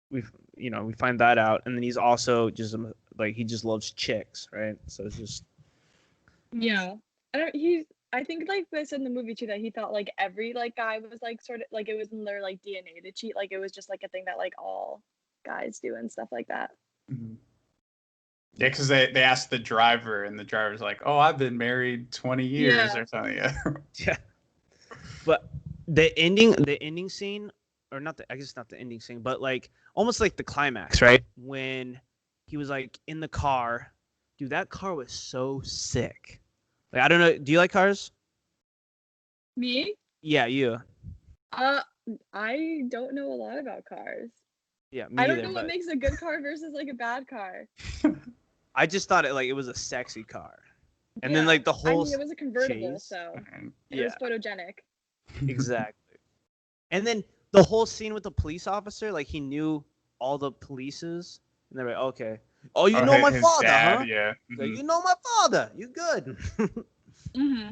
We find that out, and then he's also just like he just loves chicks, right? So it's just I think like they said in the movie too that he thought like every like guy was like sort of like it was in their like DNA to cheat, like it was just like a thing that like all guys do and stuff like that. Mm-hmm. Yeah, because they asked the driver, and the driver's like, "Oh, I've been married 20 years Yeah. or something." Yeah. Yeah. But the ending scene, or not the, I guess not the ending scene, but like almost like the climax, right? When he was like in the car, dude, that car was so sick. Like I don't know, do you like cars? Me? Yeah, you. Uh, I don't know a lot about cars. Yeah, I me don't either. know what But makes a good car versus like a bad car. I just thought it was a sexy car, and then Yeah. like the I whole mean, it was a convertible, chase. so And- it was Yeah, photogenic. exactly. And then the whole scene with the police officer, like he knew all the polices, and they're like, okay, oh, you Oh, know my his father, dad, huh? yeah. Like, Mhm. you know my father, you good. Mm-hmm.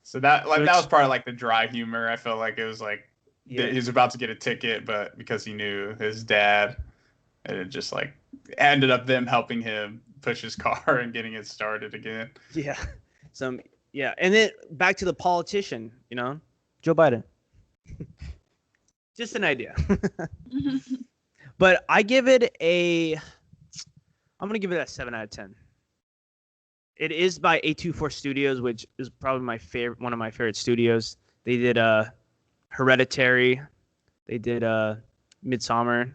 So that Which, was part of like the dry humor. I felt like it was like yeah, he was about to get a ticket, but because he knew his dad, it just like ended up them helping him push his car and getting it started again. yeah, some, yeah, and then back to the politician, Joe Biden. Just an idea, but I'm gonna give it a 7 out of 10. It is by A24 Studios, which is probably one of my favorite studios. They did Hereditary, they did Midsummer.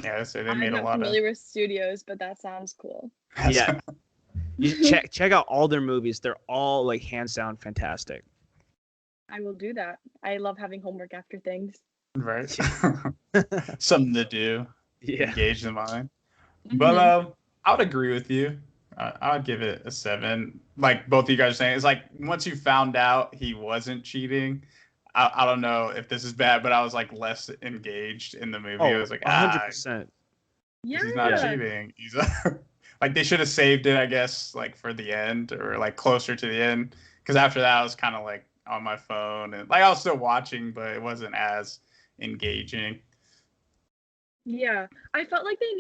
Yeah, so they I'm made a not lot familiar with studios, but that sounds cool. of. Yeah, you check out all their movies. They're all like hands down fantastic. I will do that. I love having homework after things. Right. Something to do. Yeah, Engage the mind. Mhm. But I would agree with you. I would give it a 7. Like both of you guys are saying, it's like once you found out he wasn't cheating, I don't know if this is bad, but I was like less engaged in the movie. I was like, 100%. Yeah. he's not cheating. He's like they should have saved it, I guess, like for the end or like closer to the end. Because after that, I was kind of like on my phone and like I was still watching, but it wasn't as engaging. Yeah, I felt like they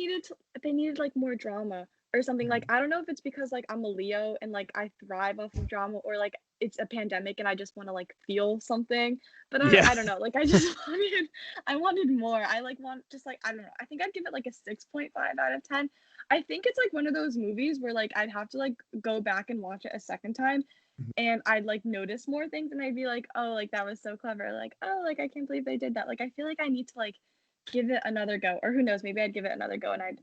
needed like more drama or something. Like I don't know if it's because like I'm a Leo and like I thrive off of drama or like it's a pandemic and I just want to like feel something. But Yeah. I don't know. Like I just I wanted more. I like want just like I don't know. I think I'd give it like a 6.5 out of 10. I think it's like one of those movies where like I'd have to like go back and watch it a second time and I'd like notice more things and I'd be like, "Oh, like that was so clever." Like, "Oh, like I can't believe they did that." Like I feel like I need to like give it another go, or who knows, maybe I'd give it another go and I'd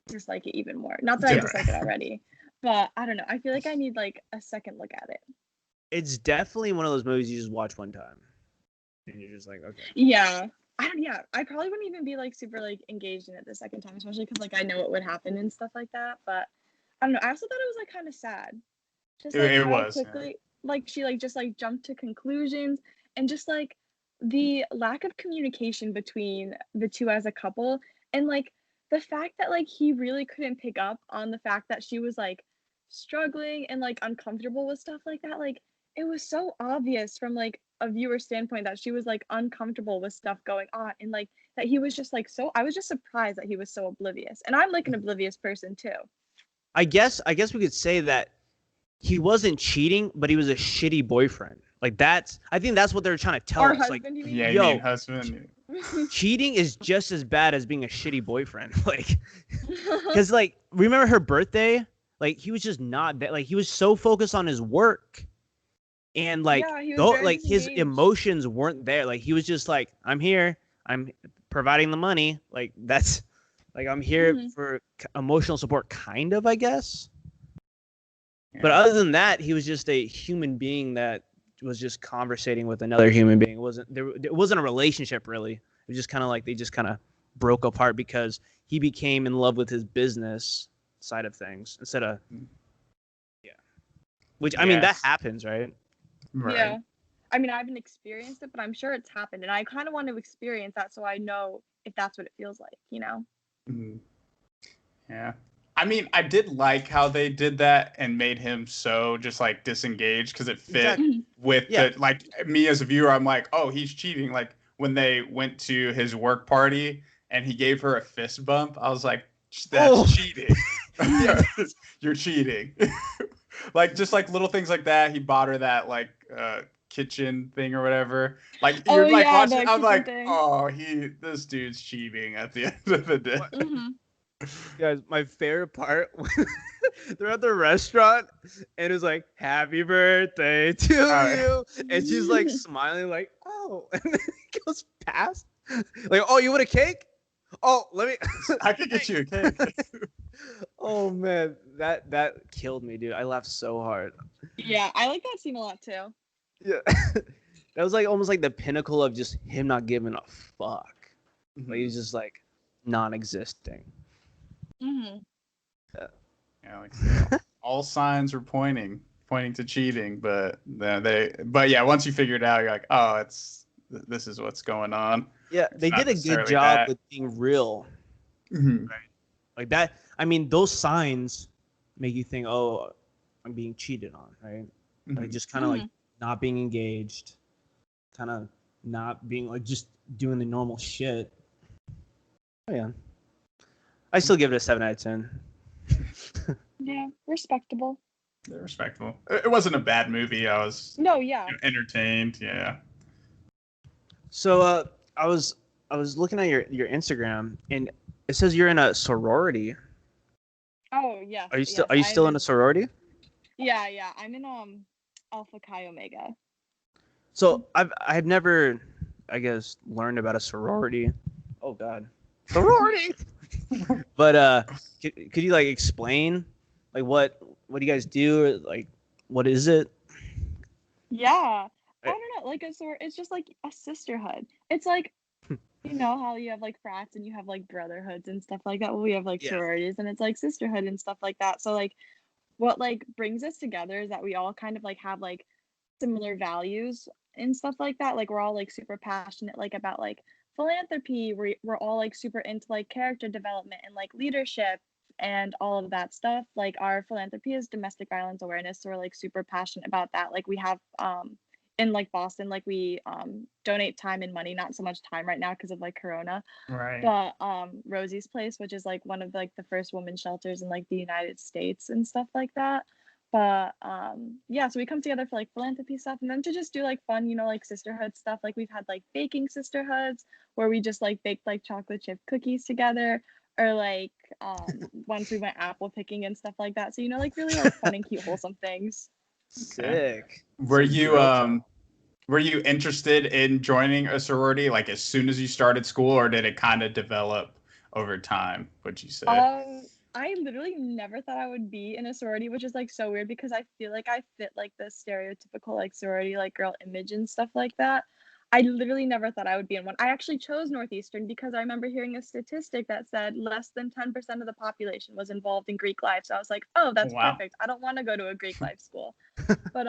dislike it even more. Not that I dislike it already, but I don't know. I feel like I need like a second look at it. It's definitely one of those movies you just watch one time, and you're just like, okay. Yeah, yeah, I probably wouldn't even be like super like engaged in it the second time, especially because like I know what would happen and stuff like that. But I don't know. I also thought it was like kind of sad, just like It how was, quickly like she like just like jumped to conclusions and just like the lack of communication between the two as a couple and like the fact that like he really couldn't pick up on the fact that she was like struggling and like uncomfortable with stuff like that. Like it was so obvious from like a viewer standpoint that she was like uncomfortable with stuff going on and like that he was just like so I was just surprised that he was so oblivious, and I'm like an oblivious person too. I guess we could say that he wasn't cheating, but he was a shitty boyfriend. Like I think that's what they're trying to tell Our us. husband, Like, you mean? Yeah, you Yo. mean husband. cheating is just as bad as being a shitty boyfriend. Like, because like, remember her birthday? Like, he was just not that. Like, he was so focused on his work, and like, Yeah, he was very like his disengaged. emotions weren't there. Like, he was just like, I'm here. I'm providing the money. Like, that's like I'm here Mhm. for emotional support, kind of, I guess. But other than that, he was just a human being that was just conversating with another human being. It wasn't a relationship really. It was just kind of like they just kind of broke apart because he became in love with his business side of things instead of which I mean that Yes. happens, right? Right. Yeah. I mean, I haven't experienced it, but I'm sure it's happened. And I kind of want to experience that so I know if that's what it feels like, you know? Mhm. Yeah. I mean, I did like how they did that and made him so just like disengaged because it fit Exactly. with Yeah. the like me as a viewer. I'm like, oh, he's cheating. Like when they went to his work party and he gave her a fist bump, I was like, that's cheating. You're cheating. Like just like little things like that. He bought her that like kitchen thing or whatever. Like Oh, you're like yeah, watching. the I'm like, kitchen thing. oh, this dude's cheating at the end of the day. Mhm. Guys, my favorite part, they're at the restaurant and it's like, happy birthday to you. And she's like smiling, like, oh. And then it goes past. Like, oh, you want a cake? Oh, let me. I could get you a cake. Oh, man. That killed me, dude. I laughed so hard. Yeah, I like that scene a lot too. Yeah. That was like almost like the pinnacle of just him not giving a fuck. Like, he's just like non-existing. Mm-hmm. Yeah, like all signs were pointing to cheating, but yeah, once you figure it out, you're like, oh, this is what's going on. Yeah, It's they not did a good necessarily job that. with being real. Mhm. Like that. I mean, those signs make you think, oh, I'm being cheated on, right? Like Mhm. just kind of like not being engaged, kind of not being like just doing the normal shit. Oh, yeah. I still give it a 7 out of 10. Yeah, respectable. They're respectful. It wasn't a bad movie. I was No, yeah. entertained. Yeah. So I was looking at your Instagram and it says you're in a sorority. Oh, yes. Are you still yes, in a sorority? Yeah, I'm in Alpha Chi Omega. So I've never, I guess, learned about a sorority. Oh God, sorority. But could you like explain like what do you guys do? Like what is it? Yeah. I Eh. don't know, like it's just like a sisterhood. It's like you know how you have like frats and you have like brotherhoods and stuff like that. Well, we have like Yeah. sororities and it's like sisterhood and stuff like that. So like what like brings us together is that we all kind of like have like similar values and stuff like that. Like we're all like super passionate like about like philanthropy. We're all like super into like character development and like leadership and all of that stuff. Like our philanthropy is domestic violence awareness, so we're like super passionate about that. Like we have in like Boston, like we donate time and money, not so much time right now because of like Corona, Right. but Rosie's Place, which is like one of like the first women's shelters in like the United States and stuff like that. But yeah, so we come together for like philanthropy stuff and then to just do like fun, you know, like sisterhood stuff. Like we've had like baking sisterhoods where we just like baked like chocolate chip cookies together, or like once we went apple picking and stuff like that. So you know, like really like fun and cute wholesome things. Sick. Were Some you girl talk. were you interested in joining a sorority like as soon as you started school, or did it kind of develop over time? Would you say? I literally never thought I would be in a sorority, which is like so weird because I feel like I fit like the stereotypical like sorority like girl image and stuff like that. I literally never thought I would be in one. I actually chose Northeastern because I remember hearing a statistic that said less than 10% of the population was involved in Greek life. So I was like, oh, that's Wow. perfect. I don't want to go to a Greek life school. But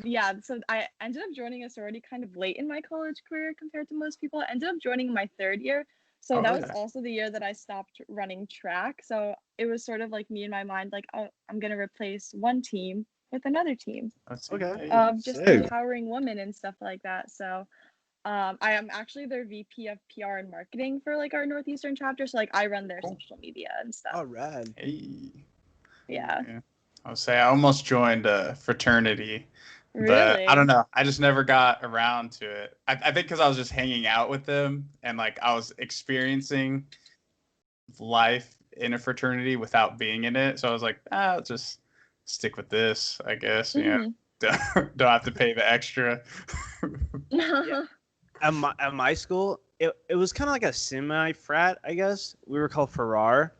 yeah, so I ended up joining a sorority kind of late in my college career compared to most people. I ended up joining in my third year. So that was Okay. also the year that I stopped running track. So it was sort of like me in my mind, like, oh, I'm gonna replace one team with another team That's Okay. of just Sick. empowering women and stuff like that. So I am actually their VP of PR and marketing for like our Northeastern chapter. So like I run their Cool. social media and stuff. Oh, rad. Hey. Yeah. I'll say I almost joined a fraternity, but Really? I don't know. I just never got around to it. I think because I was just hanging out with them and like I was experiencing life in a fraternity without being in it. So I was like, I'll just stick with this, I guess. Mhm. Don't have to pay the extra. At my school, it was kind of like a semi frat, I guess. We were called Farrar,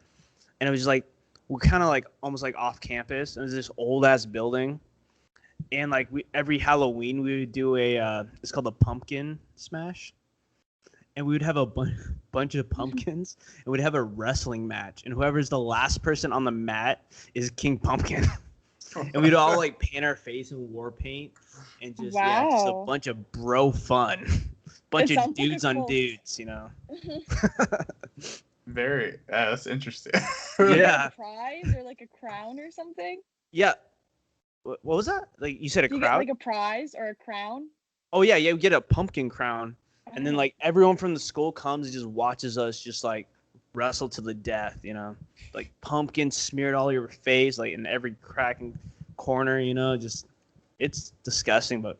and it was like we're kind of like almost like off campus. It was this old ass building, and like every Halloween we would do a it's called a pumpkin smash, and we would have a bunch of pumpkins, and we'd have a wrestling match, and whoever's the last person on the mat is King Pumpkin. And we'd all like paint our face in war paint and just yeah, just a Wow. bunch of bro fun. Bunch It of sounds like a dudes on cult. dudes, you know. Very, that's interesting. Yeah. A prize or like a crown or something? Yeah. What was that? Like you said a Do you get crowd? like a prize or a crown? Oh yeah, yeah, we get a pumpkin crown. And then Oh. like everyone from the school comes and just watches us just like wrestle to the death, you know. Like pumpkin smeared all over your face, like in every crack and corner, you know, just it's disgusting, but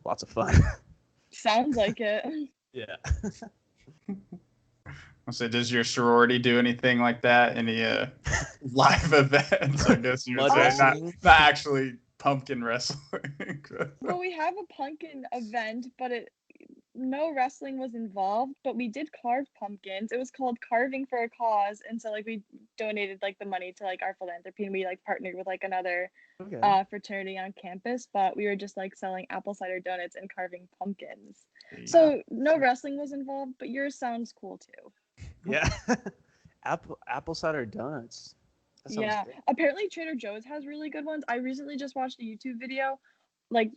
Lots of fun. Sounds like it. Yeah. So does your sorority do anything like that? Any live events? I guess you would Mud say wrestling? not actually pumpkin wrestling. Well, we have a pumpkin event, but no wrestling was involved, but we did carve pumpkins. It was called Carving for a Cause, and so like we donated like the money to like our philanthropy, and we like partnered with like another Okay. fraternity on campus, but we were just like selling apple cider donuts and carving pumpkins. Yeah. So no wrestling was involved, but yours sounds cool too. Yeah. Apple cider donuts. That sounds Yeah, great. apparently Trader Joe's has really good ones. I recently just watched a YouTube video, like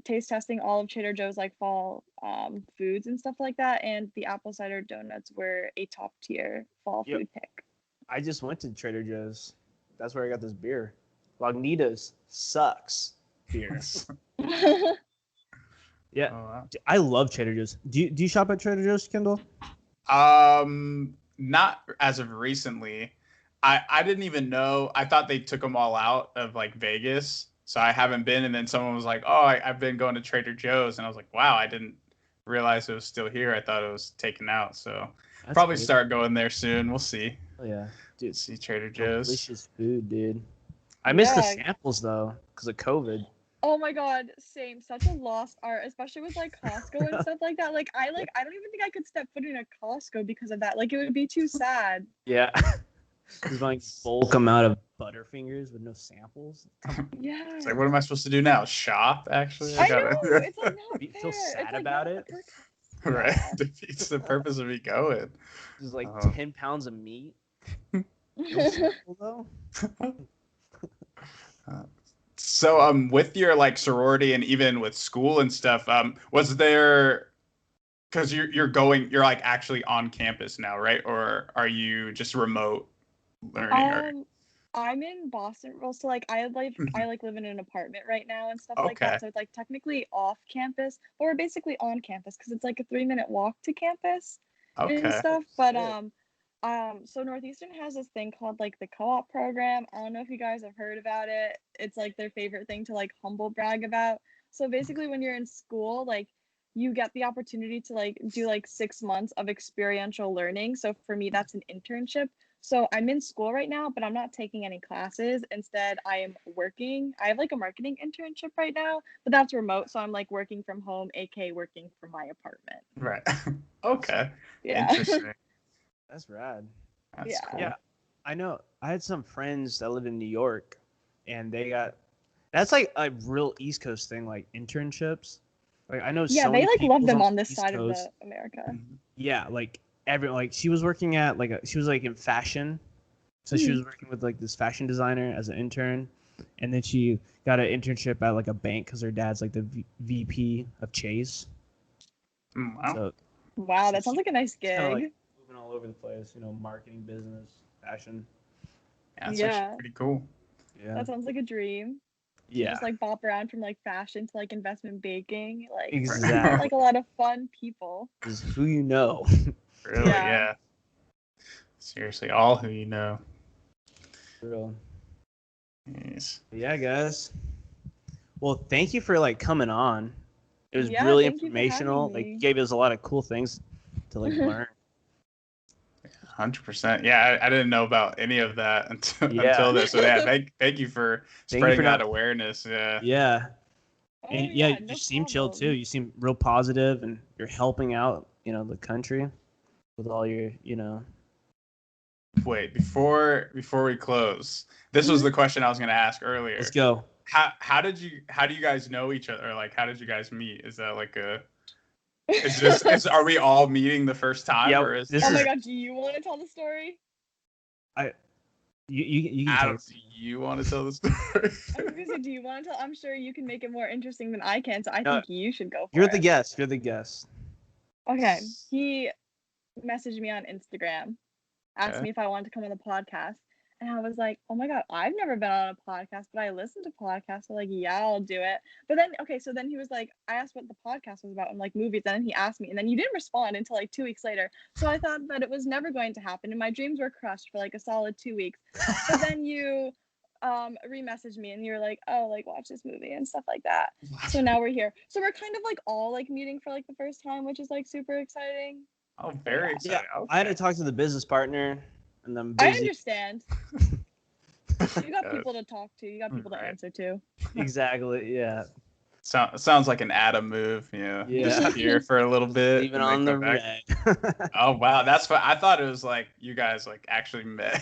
taste testing all of Trader Joe's like fall foods and stuff like that, and the apple cider donuts were a top tier fall Yep. food pick. I just went to Trader Joe's. That's where I got this beer. Lagunitas sucks beer. Yeah. Oh, wow. I love Trader Joe's. Do you shop at Trader Joe's, Kendall? Not as of recently. I didn't even know. I thought they took them all out of like Vegas, so I haven't been. And then someone was like, "Oh, I've been going to Trader Joe's," and I was like, "Wow, I didn't realize it was still here. I thought it was taken out." So That's probably great. start going there soon. We'll see. Oh yeah, dude. See Trader Joe's. Delicious food, dude. I miss the Yeah. samples though, because of COVID. Oh my god, same. Such a lost art, especially with like Costco and stuff like that. Like I don't even think I could step foot in a Costco because of that. Like it would be too sad. Yeah. Just like bulk amount of Butterfingers with no samples. Yeah. It's like, what am I supposed to do now? Shop? Actually, I know. It's like not You fair. feel sad It's like about not it? the purpose. right. Yeah. Defeats the purpose of me going. Just like Oh. 10 pounds of meat. No sample though. So with your like sorority and even with school and stuff, was there, because you're like actually on campus now, right? Or are you just remote learning? I'm in Boston. Well, so like I live in an apartment right now and stuff like Okay. that. So it's like technically off campus, but we're basically on campus because it's like a 3-minute walk to campus and Okay. stuff. But Sick. so Northeastern has this thing called like the co-op program. I don't know if you guys have heard about it. It's like their favorite thing to like humble brag about. So basically when you're in school, like you get the opportunity to like do like 6 months of experiential learning. So for me, that's an internship. So I'm in school right now, but I'm not taking any classes. Instead, I am working. I have like a marketing internship right now, but that's remote. So I'm like working from home, aka working from my apartment. Right. Okay. Yeah. Interesting. That's rad. That's Yeah. cool. Yeah, I know. I had some friends that live in New York, and they got. That's like a real East Coast thing, like internships. Like I know. Yeah, so they many like love people them on the this East side Coast. of the America. Mhm. Yeah, like like she was working at she was like in fashion, so she was working with like this fashion designer as an intern, and then she got an internship at like a bank because her dad's like the VP of Chase. Wow. So Wow, that sounds like a nice it's kind of gig. like moving all over the place, marketing, business, fashion. Yeah, that's Yeah. actually pretty cool. Yeah, That sounds like a dream. yeah, Just like bop around from like fashion to like investment banking. Like exactly. like a lot of fun people. Is who you know. Really, Yeah. yeah. Seriously, all who you know. Real. Yes. Yeah, guys. Well, thank you for like coming on. It was Yeah, really thank you for having informational. me. Like gave us a lot of cool things to like learn. 100%. Yeah, I didn't know about any of that until Yeah. until this. So yeah, thank you for Thank you spreading for that not- awareness. Yeah. Yeah. Oh, And yeah, no you seem chill too. problem. You seem real positive, and you're helping out, the country with all your, Wait, before we close, this was the question I was gonna ask earlier. Let's go. How do you guys know each other? Or like how did you guys meet? Is that like are we all meeting the first time? Yeah, or is this Oh is- my god, do you want to tell the story? You can tell Adam, us. do you want to tell the story? I was gonna say, do you want to tell? I'm sure you can make it more interesting than I can, so I No, think you should go for You're it. the guest. You're the guest. Okay, he messaged me on Instagram, asked Okay. me if I wanted to come on the podcast, and I was like, oh my god, I've never been on a podcast, but I listen to podcasts, so like, yeah, I'll do it. But then, okay, so then he was like, I asked what the podcast was about and like movies, and then he asked me, and then you didn't respond until like 2 weeks later. So I thought that it was never going to happen, and my dreams were crushed for like a solid 2 weeks. But then you re-messaged me and you were like, oh, like watch this movie and stuff like that. So now we're here. So we're kind of like all like meeting for like the first time, which is like super exciting. Oh, very Yeah, exciting. I had to Okay. talk to the business partner, and I'm I busy. understand. You got people to talk to. You got people to Right. answer to. Exactly. Yeah. Sounds like an Adam move, Yeah. Just here for a little bit. Leaving and then on the come back. red. Oh wow, that's what I thought. It was like you guys like actually met.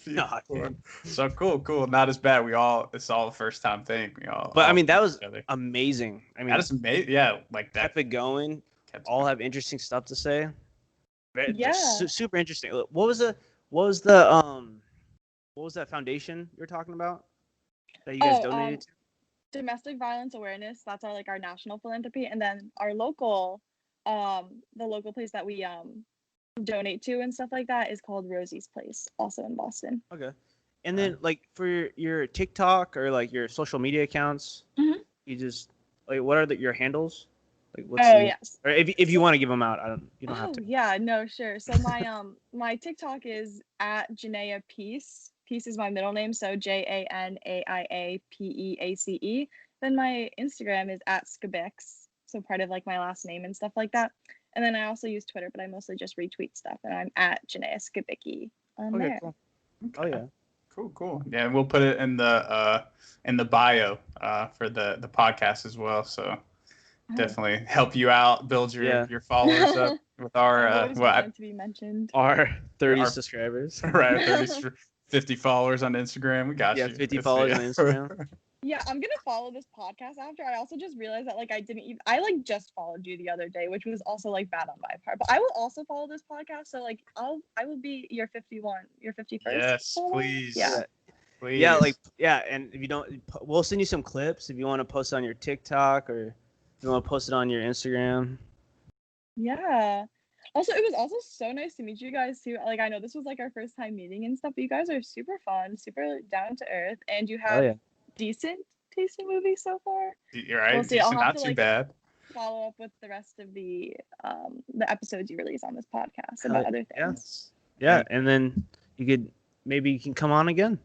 No, before. dude. So cool. Not as bad. It's all a first time thing. We all. But I all mean, that know was each other. amazing. I mean, That is amazing. Yeah, like that. kept it going. kept All going. have interesting stuff to say. Yeah. Super interesting. What was that foundation you were talking about that you guys donated to? Domestic violence awareness. That's our national philanthropy, and then our local, the local place that we donate to and stuff like that is called Rosie's Place, also in Boston. Okay. And then like for your TikTok or like your social media accounts, Mhm. you just like what are your handles? Like Yes. or if you want to give them out, you don't have to. Yeah, no, sure. So my my TikTok is at Janaia Peace. Peace is my middle name, so JANAIAPEACE. Then my Instagram is at Skabix, so part of like my last name and stuff like that. And then I also use Twitter, but I mostly just retweet stuff, and I'm at Janaia Skabicki on Okay, there. cool. Oh yeah. Cool. Yeah, we'll put it in the bio for the podcast as well. So definitely help you out, build your followers up with our I'm always wanting to be mentioned. Our 30 Our- subscribers. right 30, 50 followers on Instagram. We got Yeah, you. 50 Let's followers see. on Instagram. Yeah, I'm gonna follow this podcast after. I also just realized that like I didn't even I like just followed you the other day, which was also like bad on my part. But I will also follow this podcast, so like I will be your 51, your 51st. Yes, follower. please. Yeah. Please. Yeah, and if you don't, we'll send you some clips if you want to post it on your TikTok or if you want to post it on your Instagram. Yeah. Also, it was also so nice to meet you guys too. Like I know this was like our first time meeting and stuff, but you guys are super fun, super down to earth, and you have Oh yeah. decent taste in movies so far. You're right. We'll see. I'll Decent, have not to, too like, bad. Follow up with the rest of the episodes you release on this podcast about other yeah. things. Yeah, and then maybe you can come on again.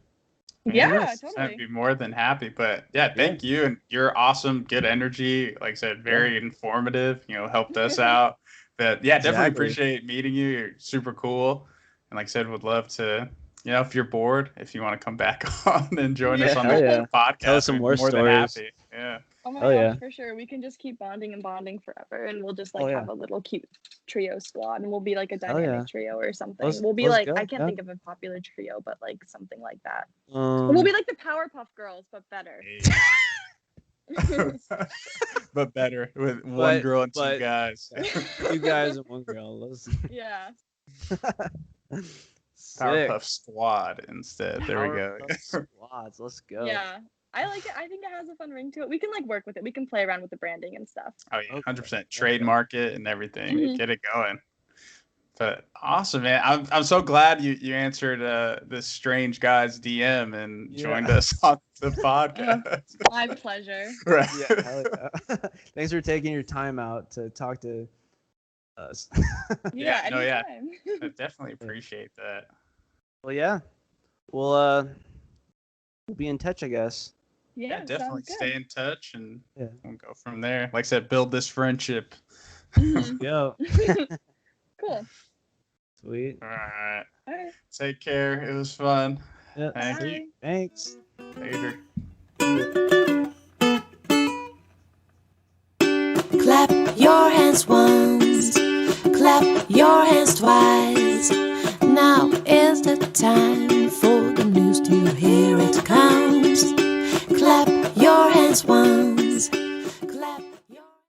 Yeah, Yes, totally. I'd be more than happy. But yeah, thank you. And you're awesome, good energy. Like I said, very informative, helped us out. But yeah, definitely Exactly. appreciate meeting you. You're super cool. And like I said, would love to, if you're bored, if you want to come back on and join us on hell yeah. the podcast. Tell us some we'd be more than stories. happy. Yeah. Oh my Oh, gosh, yeah. for sure. We can just keep bonding and bonding forever, and we'll just Oh, yeah. have a little cute trio squad, and we'll be like a Hell dynamic yeah. trio or something. Let's- we'll be let's like go, I can't yeah. think of a popular trio, but like something like that. Um, We'll be like the Powerpuff Girls, but better. But better with one girl and two but- guys. 2 guys and 1 girl. Let's- Yeah. Sick. Powerpuff Squad instead. There we go. Powerpuff Squads. Let's go. Yeah. I like it. I think it has a fun ring to it. We can like work with it. We can play around with the branding and stuff. Oh yeah, Okay. 100%. Trademark it and everything. Mhm. Get it going. But awesome, man. I'm so glad you answered this strange guy's DM and joined Yeah. us on the podcast. My pleasure. Right. Yeah, hell yeah. Thanks for taking your time out to talk to us. Yeah, no, yeah. anytime. I definitely appreciate that. Well, yeah. We'll be in touch, I guess. Yeah, Definitely sounds good. stay in touch and Yeah. we'll go from there. Like I said, build this friendship. Mhm. Yo. Cool. Sweet. All right. All right. Take care. It was fun. Yeah. Thank you. Bye. Thanks. Later. Clap your hands once, clap your hands twice. Now is the time for the news to hear it comes. Clap your hands once,